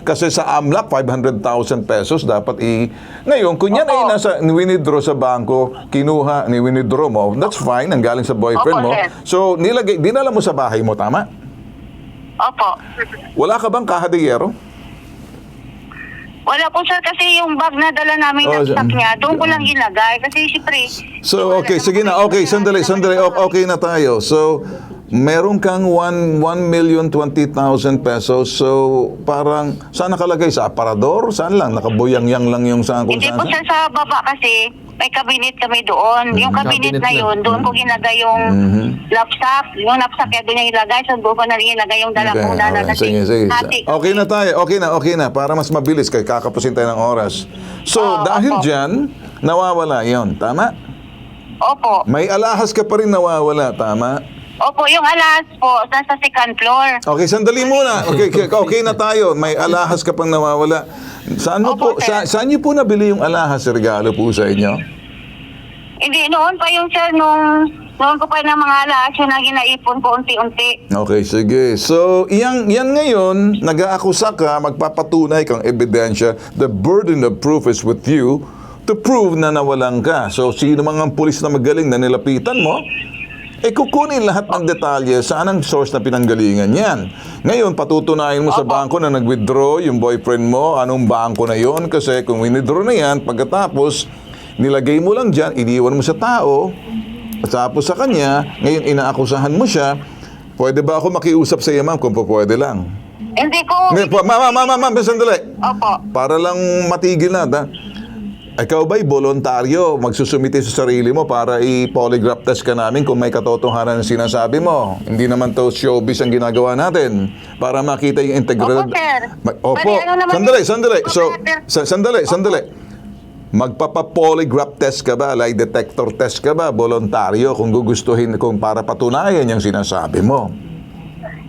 kasi sa AMLAC, 500,000 pesos dapat Ngayon, kung yan ay winidraw sa bangko, winidraw mo, that's fine, ang galing sa boyfriend mo. Opo, sir. So, dinala mo sa bahay mo, tama? Opo. Wala ka bang kahadiyero? Wala po, sir, kasi yung bag na dala namin ng stock niya, doon ko lang ilagay. Kasi siyempre... So, okay, sige na. Okay, sandali. Okay na tayo. So, meron kang 1,020,000 pesos. So, parang, saan nakalagay? Sa aparador? Saan lang? Nakabuyang-yang lang yung saan kung Hindi saan? po, sir, sa baba kasi may cabinet kami doon. Yung cabinet Cabinet na lang. yun, doon ko ginagay yung laptop. Yung laptop kaya doon niya ilagay. So, doon ko na rin ilagay yung dala kong dala. Sige. Okay na tayo. Okay na. Para mas mabilis, kay kakapusin tayo ng oras. So, dahil opo. dyan, nawawala yon, tama? Opo. May alahas ka pa rin nawawala, tama? Opo, yung alas po, nasa second floor. Okay, sandali muna. Okay na tayo. May alahas ka pang nawawala. Saan niyo po nabili yung alahas, regalo po sa inyo? Hindi, noon pa yung sir, noon ko pa ng mga alas, yun ang ginaipon ko unti-unti. Okay, sige. So, yan ngayon, nag-aakusa ka, magpapatunay kang ebidensya, the burden of proof is with you to prove na nawalan ka. So, sino mga pulis na magaling na nilapitan mo, kukunin lahat ng detalye saan ang source na pinanggalingan yan. Ngayon, patutunayan mo sa bangko na nag-withdraw yung boyfriend mo, anong bangko na yon, kasi kung withdraw na yan, pagkatapos, nilagay mo lang dyan, iniwan mo sa tao, tapos sa kanya, ngayon inaakusahan mo siya, pwede ba ako makiusap sa iyo, ma'am, kung pwede lang? Hindi ko... Ma'am, sandali. Opo. Para lang matigil na, ikaw ba'y voluntaryo magsusumite sa sarili mo para i-polygraph test ka namin kung may katotohanan ng sinasabi mo? Hindi naman to showbiz ang ginagawa natin para makita yung integridad. Opo, sir. Opo. Bali, ano naman Sandali. yung- So, Opo, sandali. Magpapa-polygraph test ka ba? Lie detector test ka ba? Voluntaryo kung gugustuhin, kung para patunayan yung sinasabi mo.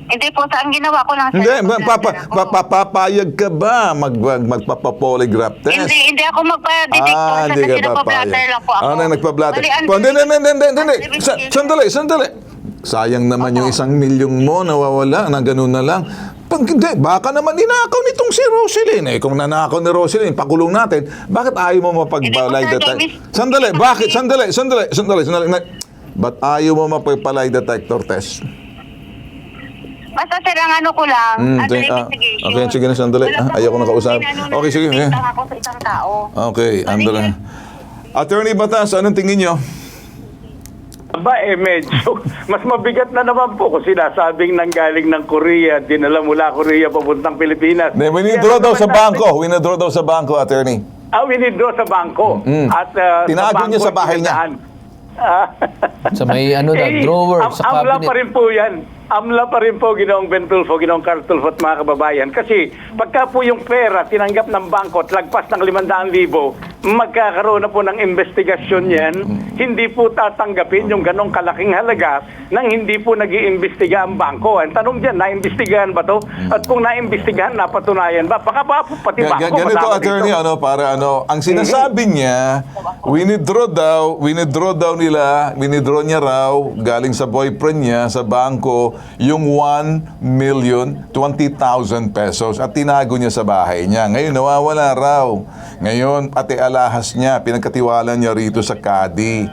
Hindi po, ang ginawa ko lang, sir. Hindi, papayag ka ba magpapa-polygraph test? Hindi ako magpa-detector sir, hindi kasi ka papayag. nagpa-blatter lang po ako. Nagpa-blatter. Bali, Hindi. Sandali. Sayang naman yung 1 milyon mo, nawawala, na gano'n na lang. Hindi, baka naman ninakaw nitong si Roselyn. Kung nanakaw ni Roselyn, pakulong natin, bakit ayaw mo mapagbalay detector? Sandali. Ba't ayaw mo mapagbalay detector test? Basta sir, ang ano ko lang, under investigation. Okay, sige na, sandali. Ayaw ko na kausap. Okay, sige. Ako sa isang tao. Okay, andala. Attorney Batas, anong tingin nyo? Medyo mas mabigat na naman po kung sinasabing nanggaling ng Korea, dinala mula Korea papuntang Pilipinas. Winidraw daw sa bangko, attorney. Winidraw sa bangko. At tinago niya sa bahay niya. Sa may drawer, sa Amla cabinet. pa rin po yan. Amla pa rin po, Ginoong Bentulfo, Ginoong Cartulfo at mga kababayan. Kasi pagka po yung pera tinanggap ng bangko at lagpas ng 500,000, magkakaroon na po ng investigasyon yan. Hindi po tatanggapin yung ganong kalaking halaga nang hindi po nag-iimbestiga ang bangko. Ang tanong dyan, naimbestigahan ba to? At kung naimbestigahan, napatunayan ba? Baka pa pati bangko. Ganito, attorney, ang sinasabi niya, winidraw niya raw galing sa boyfriend niya sa bangko yung 1,020,000 pesos at tinago niya sa bahay niya. Ngayon, nawawala raw. Ngayon, pati alahas niya, pinagkatiwala niya rito sa kadi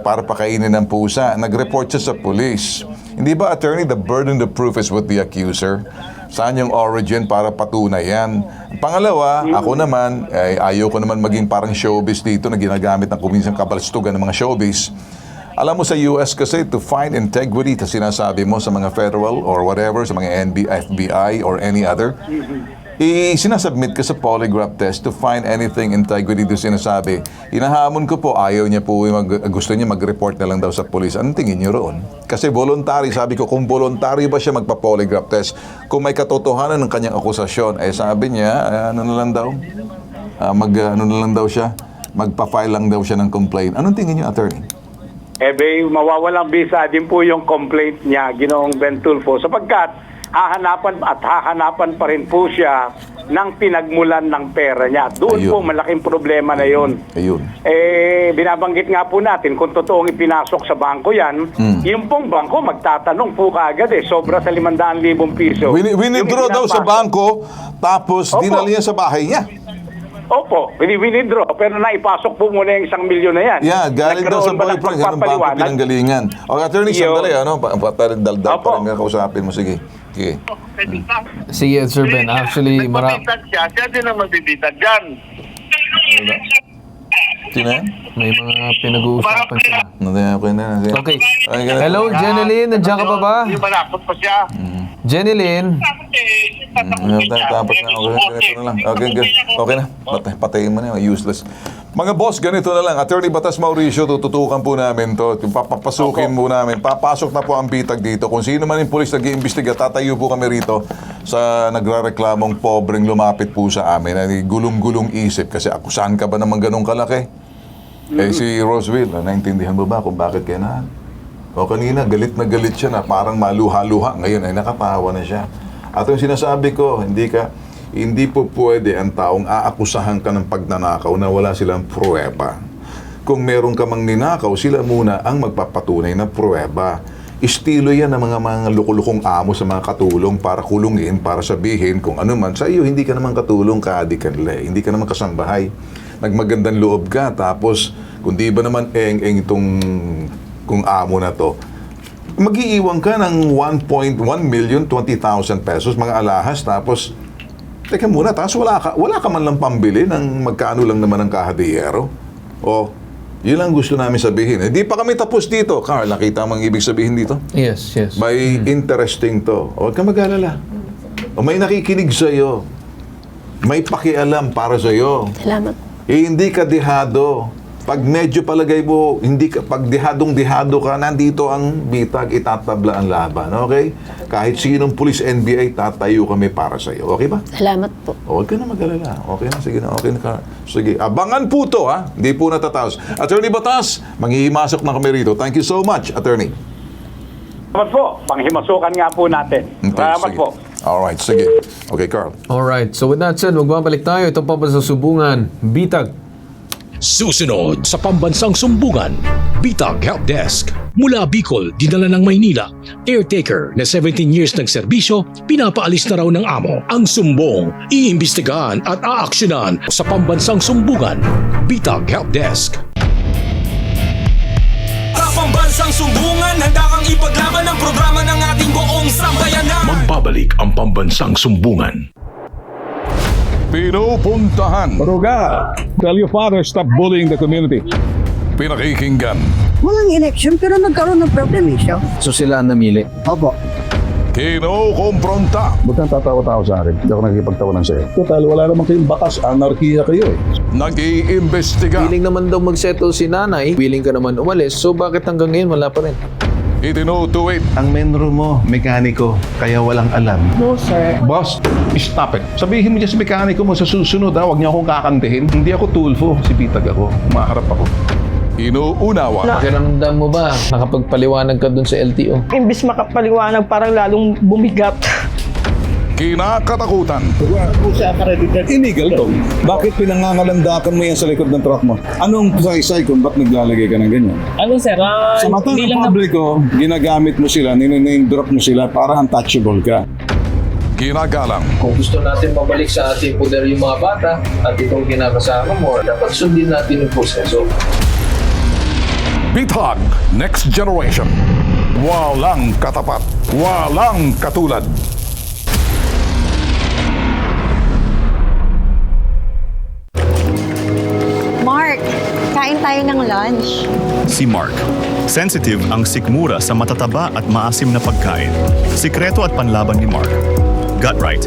para pakainin ng pusa. Nag-report siya sa police. Hindi ba, attorney, the burden of proof is with the accuser? Saan yung origin para patunayan? Pangalawa, ako naman, ayaw ko naman maging parang showbiz dito na ginagamit ng kuminsang kabalstugan ng mga showbiz. Alam mo sa US kasi, to find integrity, na sinasabi mo sa mga federal or whatever, sa mga FBI or any other, sinasubmit ka sa polygraph test to find anything integrity to sinasabi. Hinahamon ko po, ayaw niya po, gusto niya mag-report na lang daw sa police. Anong tingin niyo roon? Kasi voluntary, sabi ko, kung voluntary ba siya magpa-polygraph test, kung may katotohanan ng kanyang akusasyon, sabi niya, magpa-file lang daw siya ng complaint. Anong tingin niyo, attorney? Mawawalang bisa din po yung complaint niya, Ginoong Bentulfo, sapagkat hahanapan pa rin po siya ng pinagmulan ng pera niya. Doon po malaking problema na yun. Binabanggit nga po natin, kung totoong ipinasok sa bangko yan, yung pong bangko magtatanong po kaagad sobra sa 500,000 piso. Winidraw daw sa bangko, tapos dinala niya sa bahay niya. Opo, winidraw, pero naipasok po muna yung 1 milyon na yan. Yeah, galing daw sa boyfriend, ganun bangko pinanggalingan. Okay, attorney, sandali, daldal pa rin kausapin mo, sige. Sige, Sir Ben. Actually, siya din ang magbibitag dyan. Sino yan? may mga pinag-uusapan sila. Okay. Hello, Hello, Jeneline. Nandiyan ka pa ba? Hindi malapot pa siya. Jeneline. Tapos na, ganito na lang. Okay na. Patayin mo na yun. Useless. Mga boss, ganito na lang. Attorney Batas Mauricio, tututukan po namin to. Papapasukin mo namin. Papasok na po ang bitag dito. Kung sino man yung polis nag-iimbestiga, tatayo po kami rito sa nagrareklamong pobreng lumapit po sa amin. Gulong-gulong isip. Kasi akusahan ka ba naman ganun kalaki? Si Roseville, naintindihan mo ba kung bakit kaya na? O kanina, galit na galit siya na parang maluha-luha. Ngayon ay nakatawa na siya. At yung sinasabi ko, hindi po pwede ang taong aakusahan ka ng pagnanakaw na wala silang pruweba. Kung meron ka mang ninakaw, sila muna ang magpapatunay ng pruweba. Estilo yan ng mga lukulukong amo sa mga katulong para kulungin, para sabihin kung ano man. Sa iyo, hindi ka naman katulong, kaadi ka nila. Hindi ka naman kasambahay. Nagmagandang loob ka, tapos kung di ba naman eng-eng itong kung amo na to, mag-iiwan ka ng 1,020,000 pesos, mga alahas, tapos teka muna, tapos wala ka man lang pambili ng magkano lang naman ang kahadiyero. O, yun lang gusto namin sabihin. Hindi pa kami tapos dito. Carl, nakita mo ang ibig sabihin dito? Yes. May interesting to. Huwag ka mag-alala. O may nakikinig sa'yo. May pakialam para sa'yo. Salamat. Hindi ka dehado. Pag medyo palagay mo, pag dehadong-dehado ka, nandito ang bitag, itatabla ang laban, okay? Kahit sinong pulis NBI, tatayo kami para sa iyo. Okay ba? Salamat po. Okay na, mag-alala. Okay na, sige na, okay na ka. Sige, abangan po to, ha? Hindi po natatapos. Attorney Batas, manghihimasok na kami rito. Thank you so much, Attorney. Salamat po. Panghimasukan nga po natin. Salamat sige. po. Alright, sige. Okay, Carl. Alright, so with that said, magbabalik tayo. Ito pa sa Sumbungan, Bitag. Susunod sa pambansang sumbungan, Bitag Help Desk. Mula Bicol, dinala ng Maynila, caretaker na 17 years ng serbisyo, pinapaalis na raw ng amo. Ang sumbong, iimbestigahan at aaksyonan sa pambansang sumbungan, Bitag Help Desk. Sa pambansang sumbungan, handa kang ipaglaban ang programa ng ating buong sambayanan. Magbabalik ang pambansang sumbungan. Pinupuntahan. Maruga, tell your father stop bullying the community. Pinakikinggan. Walang election pero nagkaroon ng proclamation. So sila ang namili? Opo. Kinukompronta. Ba't kang tatawa-tawa sa akin? Hindi ako nakikipagtawanan sa'yo. Total, wala naman kayong bakas. Anarkiya kayo eh. Nag-iimbestiga. Willing naman daw mag-settle si nanay, willing ka naman umalis, so bakit hanggang ngayon wala pa rin? Itinutuwid. Ang menro mo, mekaniko, kaya walang alam. No, sir. Boss, stop it. Sabihin mo dyan sa mekaniko mo sa susunod, huwag niyo akong kakantihin. Hindi ako Tulfo, si Bitag ako. Maharap ako. Inuunawa. Pakiramdam mo ba, nakapagpaliwanag ka dun sa LTO? Imbis makapaliwanag, parang lalong bumigat. Kinakatakutan. Illegal to. Bakit pinangangalandakan mo yan sa likod ng truck mo? Anong saysay kung ba't naglalagay ka ng ganyan? Ano sir, Sa mata ng publiko, ginagamit mo sila, niname drop mo sila para untouchable ka. Ginagalang. Kung gusto natin mabalik sa ating poder yung mga bata at itong kinakasama mo, dapat sundin natin yung proseso. Bitag Next Generation. Walang katapat. Walang katulad. Mark, kain tayo ng lunch. Si Mark. Sensitive ang sikmura sa matataba at maasim na pagkain. Sikreto at panlaban ni Mark. Gut right.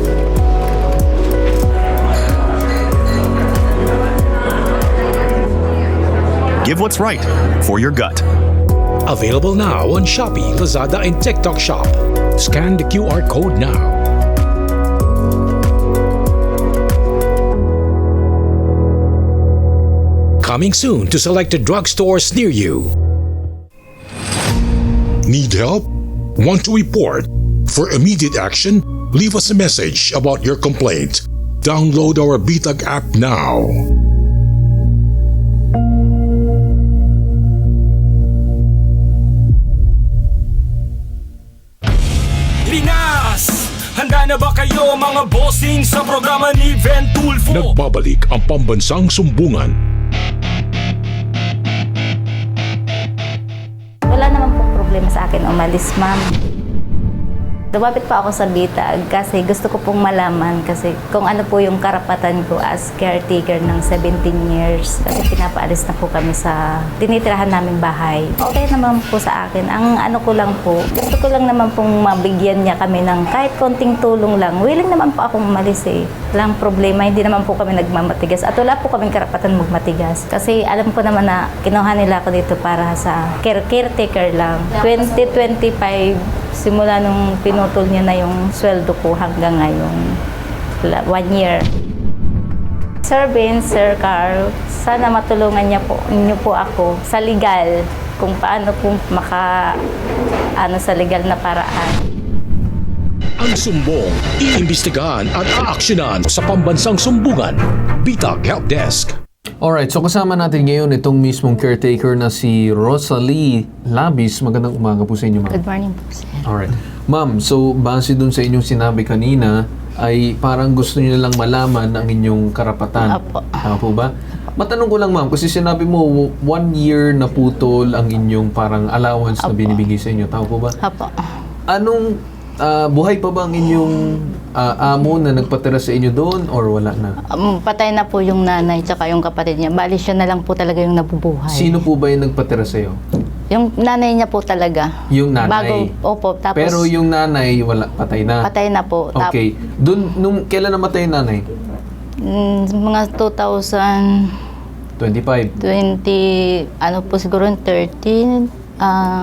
Give what's right for your gut. Available now on Shopee, Lazada, and TikTok Shop. Scan the QR code now. Coming soon to selected drugstores near you. Need help? Want to report? For immediate action, leave us a message about your complaint. Download our Bitag app now. Pinas! Handa na ba kayo mga bossing sa programa ni Ven Tulfo? Nagbabalik ang pambansang sumbungan. Wala naman pong problema sa akin umalis, ma'am. Lumapit pa ako sa Bitag kasi gusto ko pong malaman kasi kung ano po yung karapatan ko as caretaker ng 17 years. Kasi pinapaalis na po kami sa tinitirahan naming bahay. Okay naman po sa akin. Ang ano ko lang po, gusto ko lang naman pong mabigyan niya kami ng kahit konting tulong lang. Willing naman po akong umalis eh. Walang problema, hindi naman po kami nagmamatigas. At wala po kaming karapatan magmatigas. Kasi alam ko naman na kinuha nila ako dito para sa caretaker lang. 2025, simula nung pinutol niya na yung sweldo ko hanggang ngayon, 1 year. Sir Vince, Sir Carl, sana matulungan niyo po ako sa legal kung paano po sa legal na paraan. Ang sumbong, iimbestigahan at aaksyonan sa pambansang sumbungan, Bitag Help Desk. Alright, so kasama natin ngayon itong mismong caretaker na si Rosalie Labis. Magandang umaga po sa inyo, ma'am. Good morning po, sir. Alright. Ma'am, so base dun sa inyong sinabi kanina, ay parang gusto niyo lang malaman ang inyong karapatan. Apo. Tama po ba? Matanong ko lang, ma'am, kasi sinabi mo 1 year na putol ang inyong parang allowance na binibigay sa inyo. Tama po ba? Apo. Anong buhay pa ba ang inyong amo na nagpatira sa inyo doon or wala na? Patay na po yung nanay tsaka yung kapatid niya. Bali siya na lang po talaga yung nabubuhay. Sino po ba yung nagpatira sa iyo? Yung nanay niya po talaga. Yung nanay? Opo. Tapos, pero yung nanay, wala, patay na? Patay na po. Okay. Doon, kailan namatay yung nanay? Mga 2000... 25. 20, ano po siguro, 13.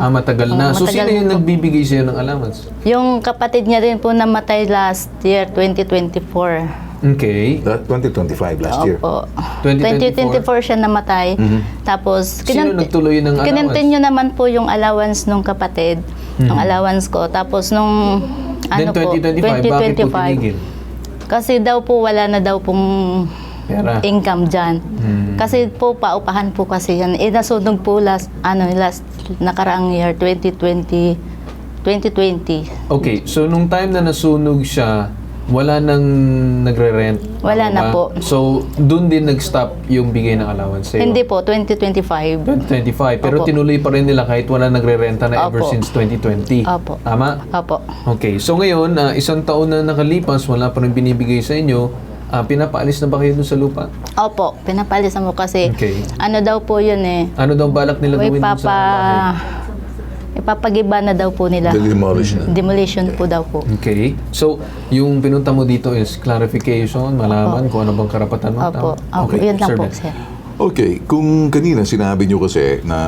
Matagal na. So, matagal sino yung na po. nagbibigay sa'yo ng allowance? Yung kapatid niya din po namatay last year, 2024. Okay. 2025, last year. Opo. 2024 2024 siya namatay. Tapos, Sino nagtuloy ng allowance? kinontinue naman po yung allowance nung kapatid, yung allowance ko. Tapos nung, Then 2025, bakit po tinigil? Kasi daw po, wala na daw pong Pera. income dyan. Kasi po, paupahan po kasi yan. Nasunog po last nakaraang year, 2020. Okay, so nung time na nasunog siya, wala nang nagre-rent? Wala Tama na ba? po. So, doon din nag-stop yung bigay ng allowance sa'yo? Hindi po, 2025. 2025. Pero Opo. tinuloy pa rin nila kahit wala nagre-renta na ever Opo. since 2020. Opo. Tama? Opo. Okay. So ngayon, isang taon na nakalipas, wala pa rin binibigay sa inyo. Pinapaalis na ba kayo dun sa lupa? Opo, pinapalisan mo kasi Okay. ano daw po yun eh. Ano daw balak nila gawin dun sa bahay? Ipapagiba na daw po nila. Demolish na. Demolition po daw po. Okay. So, yung pinunta mo dito is clarification, malaman kung ano bang karapatan mo. Opo. Tama? Opo, yun lang Sir po, Ben. sir. Okay, kung kanina sinabi nyo kasi na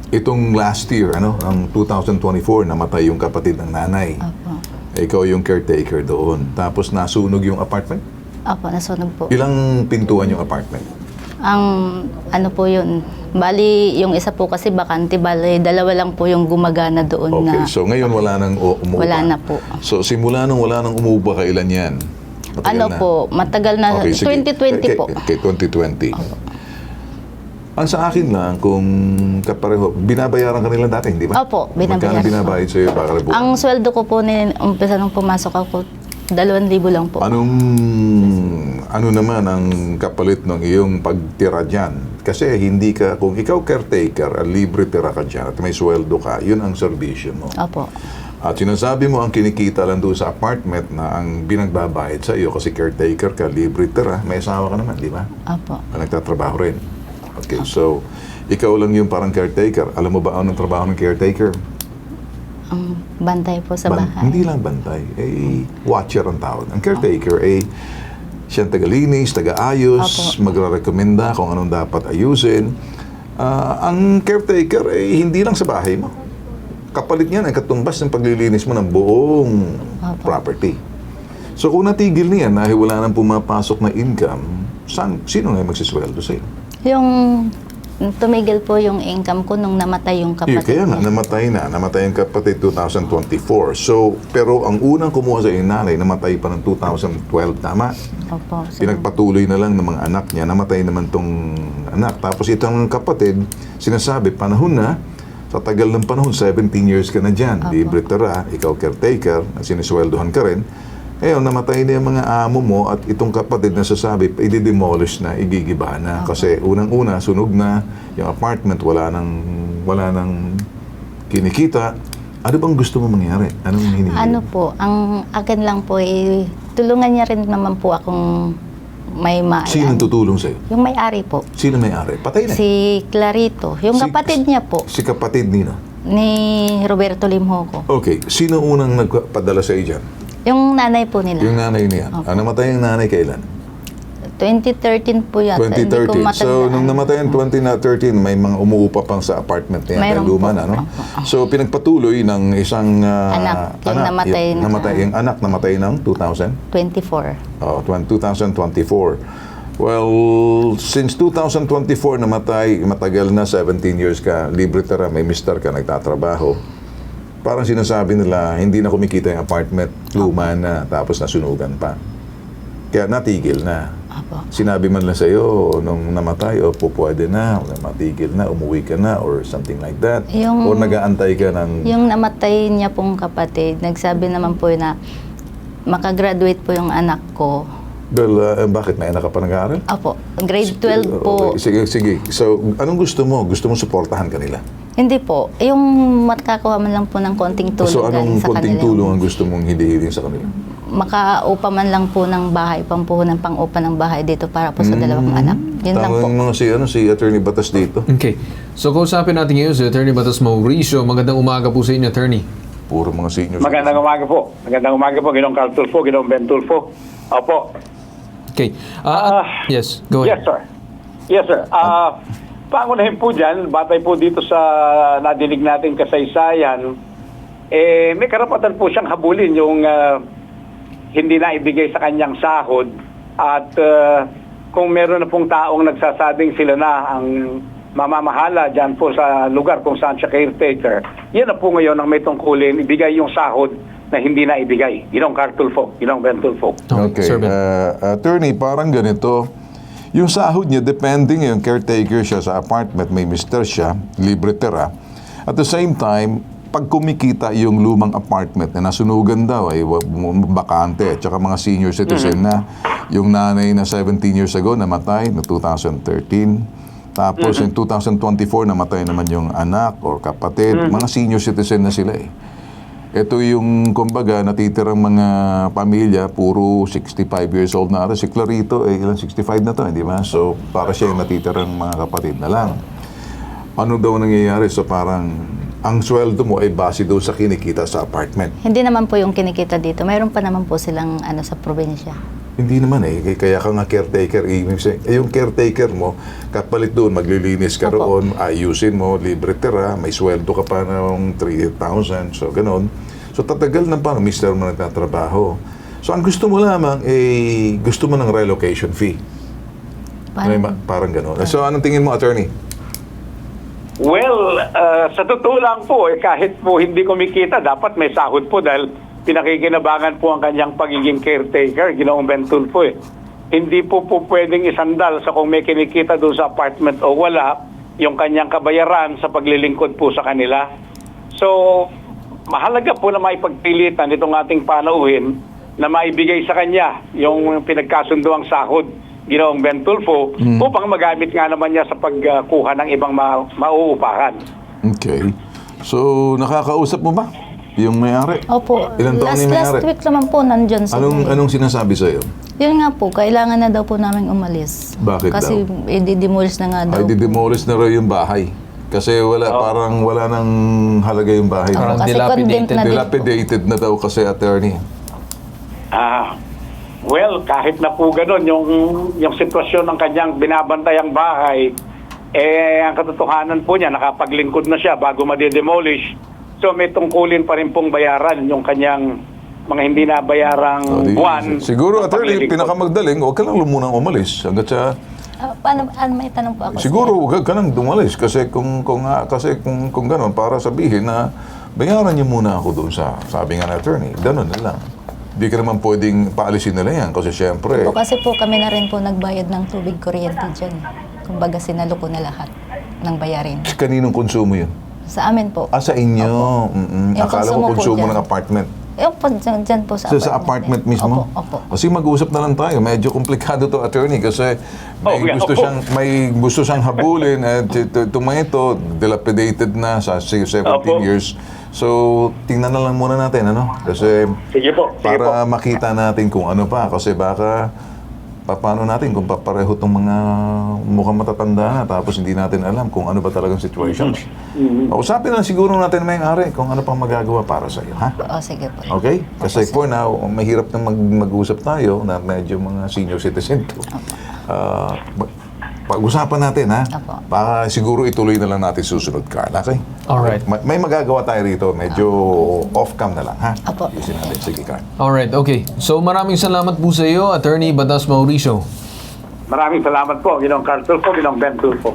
itong last year, ang 2024, namatay yung kapatid ng nanay. Opo. Ikaw yung caretaker doon. Tapos nasunog yung apartment. Opo, nasunog po. Ilang pintuan yung apartment? Ang ano po yun, bali yung isa po kasi bakante, bali dalawa lang po yung gumagana doon Okay, na. so ngayon wala nang umuupa. Wala na po. So simula nung wala nang umuupa, kailan yan? Matagal Ano na? po, matagal na, Okay, sige. 2020 po. Okay, 2020. Ang sa akin lang, kung kapareho, binabayaran ka nila dati, hindi ba? Opo, Magkano binabayaran binabayad sa'yo para rebukan? Ang sweldo ko po, umpisa nung pumasok ako, 2,000 lang po. Ano naman ang kapalit ng iyong pagtira dyan? Kasi hindi ka, kung ikaw caretaker, libre tira ka dyan at may sweldo ka, yun ang serbisyo mo. Opo. At sinasabi mo ang kinikita lang doon sa apartment na ang binagbabayad sa iyo kasi caretaker ka, libre tira, may asawa ka naman, di ba? Opo. Nagtatrabaho rin. Okay, so ikaw lang yung parang caretaker. Alam mo ba anong trabaho ng caretaker? Ang bantay po sa bahay. Hindi lang bantay, watcher ang tawag. Ang caretaker siyang tagalinis, tagaayos, magre-recommenda kung anong dapat ayusin. Ang caretaker hindi lang sa bahay mo. Kapalit niyan ay katumbas ng paglilinis mo ng buong property. So kung natigil niyan dahil wala nang pumapasok na income, sino nga magsisweldo sa'yo? Yung tumigil po yung income ko nung namatay yung kapatid Kaya nga, niya. namatay ang kapatid 2024. So, pero ang unang kumuha sa iyong nanay, namatay pa ng 2012, tama? Opo. Pinagpatuloy na lang ng mga anak niya, namatay naman tong anak. Tapos itong kapatid, sinasabi, panahon na, sa tagal ng panahon, 17 years ka na dyan, libre tira, ikaw caretaker, sinisweldohan ka rin. Ngayon, namatay na yung mga amo mo at itong kapatid na sasabi, i-demolish na, igigiba na. Kasi unang-una, sunog na, yung apartment, wala nang kinikita. Ano bang gusto mo mangyari? Anong hinihingi? Ano po, ang akin lang po tulungan niya rin naman po akong may Sino tutulong sa'yo? Yung may-ari po. Sino may-ari? Patay na. Si Clarito. Yung kapatid niya po. Si kapatid nino? Ni Roberto Limhoco. Okay. Sino unang nagpadala sa iyo dyan? Yung nanay po nila. Yung nanay niya. Namatay yung nanay kailan? 2013 po yata. Hindi ko 2013. matandaan. So, nung namatay yung 2013, may mga umuupa pang sa apartment niya. Dahil Mayroon luma po. na, no? So, pinagpatuloy ng isang Anak. Yung namatay na- yung anak namatay ng 24. 2024. Well, since 2024 namatay, matagal na, 17 years ka, libre tira, may mister ka, nagtatrabaho. Parang sinasabi nila, hindi na kumikita yung apartment, luma na, tapos nasunugan pa. Kaya natigil na. Sinabi man lang sa'yo, nung namatay, pwede na, matigil na, umuwi ka na, or something like that. Yung- or nag-aantay ka ng... Yung namatay niya pong kapatid, nagsabi naman po na makagraduate po yung anak ko. Well, bakit? May anak ka pa nag-aaral? Opo, grade 12 po. Okay, sige. So, anong gusto mo? Gusto mo suportahan kanila? Hindi po. Yung makakuha man lang po ng konting tulong So, anong galing sa konting kanila. tulong ang gusto mong hinihiling sa kanila? Makaupa man lang po ng bahay, pampuhunan pang-upa ng bahay dito para po sa dalawang anak. Yun lang po. Tawagin mo si Attorney Batas dito. Okay. So, kausapin natin ngayon si Attorney Batas Mauricio. Magandang umaga po sa inyo, Attorney. Puro mga seniors. Magandang umaga po. Magandang umaga po, Ginoong Carl Tulfo, Ginoong Ben Tulfo. Opo. Okay. Yes, go ahead. Yes, sir. Yes, sir. Pangunahin po dyan, batay po dito sa nadinig natin kasaysayan, may karapatan po siyang habulin yung hindi na ibigay sa kanyang sahod. At kung meron na pong taong nagsasabing sila na ang mamamahala dyan po sa lugar kung saan siya caretaker, yan na po ngayon ang may tungkulin, ibigay yung sahod na hindi na ibigay. Ginong Cartulfo, Ginong Ben Tulfo. Okay. Attorney, parang ganito. Yung sahod niya, depending yung caretaker siya sa apartment, may mister siya, libre tira. At the same time, pag kumikita yung lumang apartment na nasunugan daw, ay bakante, at saka mga senior citizen na, yung nanay na 17 years ago namatay, na 2013. Tapos in 2024, namatay naman yung anak or kapatid. Mga senior citizen na sila eh. Ito yung, kumbaga, natitirang mga pamilya, puro 65 years old na ata. Si Clarito, ilang 65 na to, hindi ba? So, para siya yung natitirang mga kapatid na lang. Ano daw nangyayari? So, parang, ang sweldo mo ay base doon sa kinikita sa apartment. Hindi naman po yung kinikita dito. Mayroon pa naman po silang sa probinsya. Hindi naman eh. Kaya ka nga caretaker. Yung caretaker mo, kapalit doon, maglilinis ka roon, ayusin mo, libre tira, may sweldo ka pa ng 3,000. So, ganon. So, tatagal na pa, mister mo nagtatrabaho. So, ang gusto mo lamang, gusto mo ng relocation fee. Parang ganon. So, anong tingin mo, attorney? Well, sa totoo lang po, kahit po hindi kumikita, dapat may sahod po dahil pinakikinabangan po ang kanyang pagiging caretaker, Ginoong Ben Tulfo eh. Hindi po pwedeng isandal sa kung may kinikita doon sa apartment o wala, yung kanyang kabayaran sa paglilingkod po sa kanila. So, mahalaga po na maipagpilitan itong ating panauhin na maibigay sa kanya yung pinagkasunduang sahod, Ginoong Ben Tulfo, upang magamit nga naman niya sa pagkuha ng ibang mauupahan. Okay. So, nakakausap mo ba yung may-ari? Opo. Ilang taon yung may-ari? Last week naman po nandyan sa Anong sinasabi sa'yo? Yun nga po, kailangan na daw po namin umalis. Bakit Kasi daw? i-demolish na nga daw. Ay, di-demolish na raw yung bahay. Kasi parang wala nang halaga yung bahay. Kasi condemned na din. Dilapidated na daw kasi, attorney. Well, kahit na po ganun, yung sitwasyon ng kanyang binabantayang bahay, ang katotohanan po niya, nakapaglingkod na siya bago ma-demolish. So may tungkulin pa rin pong bayaran yung kanyang mga hindi na bayarang buwan. Siguro, attorney, pinakamagdaling, huwag ka lang lumunang umalis. Hanggat sa... Paano, may tanong po ako. Siguro, huwag ka nang dumalis. Kasi kung gano'n, para sabihin na bayaran niyo muna ako doon sa, sabi nga na attorney, gano'n na lang. Hindi ka naman pwedeng paalisin nila yan kasi syempre... Kasi po kami na rin po nagbayad ng tubig kuryente dyan. Kumbaga sinalo ko na lahat ng bayarin. Kaninong konsumo yun? Sa amin po. Sa inyo? Akala ko konsumo ng apartment. Yung po, dyan po sa apartment. Sa apartment mismo? Opo. Kasi mag-usap na lang tayo. Medyo komplikado to, attorney, kasi may gusto siyang habulin at ito, dilapidated na sa 17 years. So, tingnan na lang muna natin, ano? Kasi para makita natin kung ano pa. Kasi baka, paano natin kung papareho itong mga mukhang matatanda na tapos hindi natin alam kung ano ba talagang situation. Usapin na siguro natin may-ari kung ano pang magagawa para sa iyo, ha? Sige po. Okay? Kasi for now, mahirap na mag-usap tayo na medyo mga senior citizen to. Pag-usapan natin, ha? Para siguro ituloy na lang natin susunod, Carl. Okay? Alright. May magagawa tayo rito. Medyo off-cam na lang, ha? Ayusin natin. Sige, Carl. Alright, okay. So maraming salamat po sa iyo, Attorney Batas Mauricio. Maraming salamat po, Ginong Cartulfo, Ginong Ben Tulfo.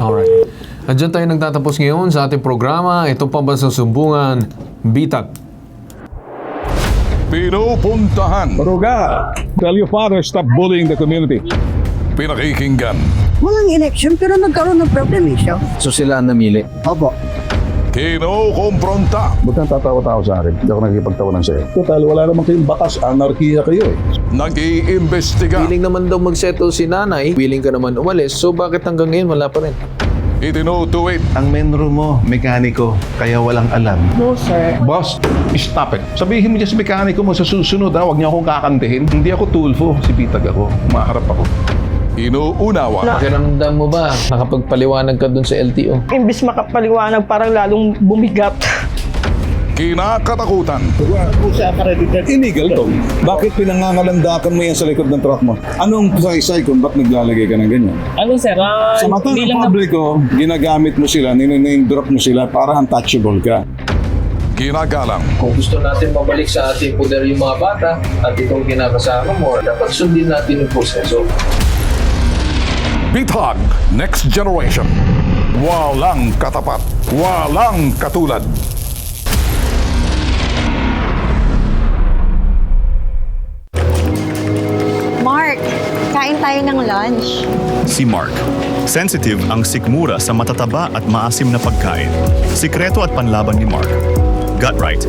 Alright. At dyan tayo nagtatapos ngayon sa ating programa. Ito Pambansang Sumbungan, Bitag. Pinupuntahan. Maruga, tell your father stop bullying the community. Pinakikinggan. Walang election pero nagkaroon ng problem siya. So sila ang namili? Opo. Kinukompronta. Ba't kang tatawa-tawa sa akin? Hindi ako nakikipagtawanan sa'yo. Total, wala naman kayong bakas. Anarkiya kayo eh. Nag-iimbestiga. Willing naman daw mag-settle si nanay. Willing ka naman umalis. So bakit hanggang ngayon wala pa rin? Itinutuwid. Ang menro mo, mekaniko, kaya walang alam. No, sir. Boss, stop it. Sabihin mo dyan sa mekaniko mo sa susunod, huwag niyo akong kakantihin. Hindi ako Tulfo, si Bitag ako. Maharap ako. Inuunawa. Pakiramdam mo ba? Nakapagpaliwanag ka dun sa LTO? Imbis makapaliwanag, parang lalong bumigat. kinakatakutan. Illegal to. Bakit pinangangalandakan mo yan sa likod ng truck mo? Anong saysay kung ba't naglalagay ka ng ganyan? Ano sir, Sa mata ng publiko, ginagamit mo sila, niname drop mo sila para untouchable ka. Ginagalang. Kung gusto natin mabalik sa ating poder yung mga bata at itong kinakasama mo, dapat sundin natin yung proseso. Bitag Next Generation. Walang katapat. Walang katulad. Mark, kain tayo ng lunch. Si Mark. Sensitive ang sikmura sa matataba at maasim na pagkain. Sikreto at panlaban ni Mark. Gut right.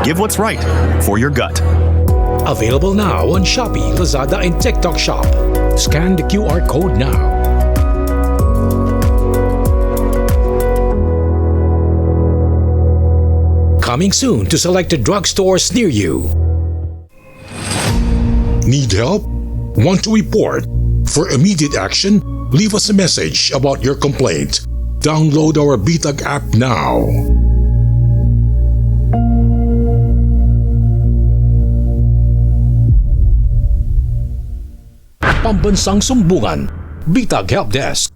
Give what's right for your gut. Available now on Shopee, Lazada, and TikTok Shop. Scan the QR code now. Coming soon to selected drugstores near you. Need help? Want to report? For immediate action, leave us a message about your complaint. Download our Bitag app now. Pambansang Sumbungan, Bitag Help Desk.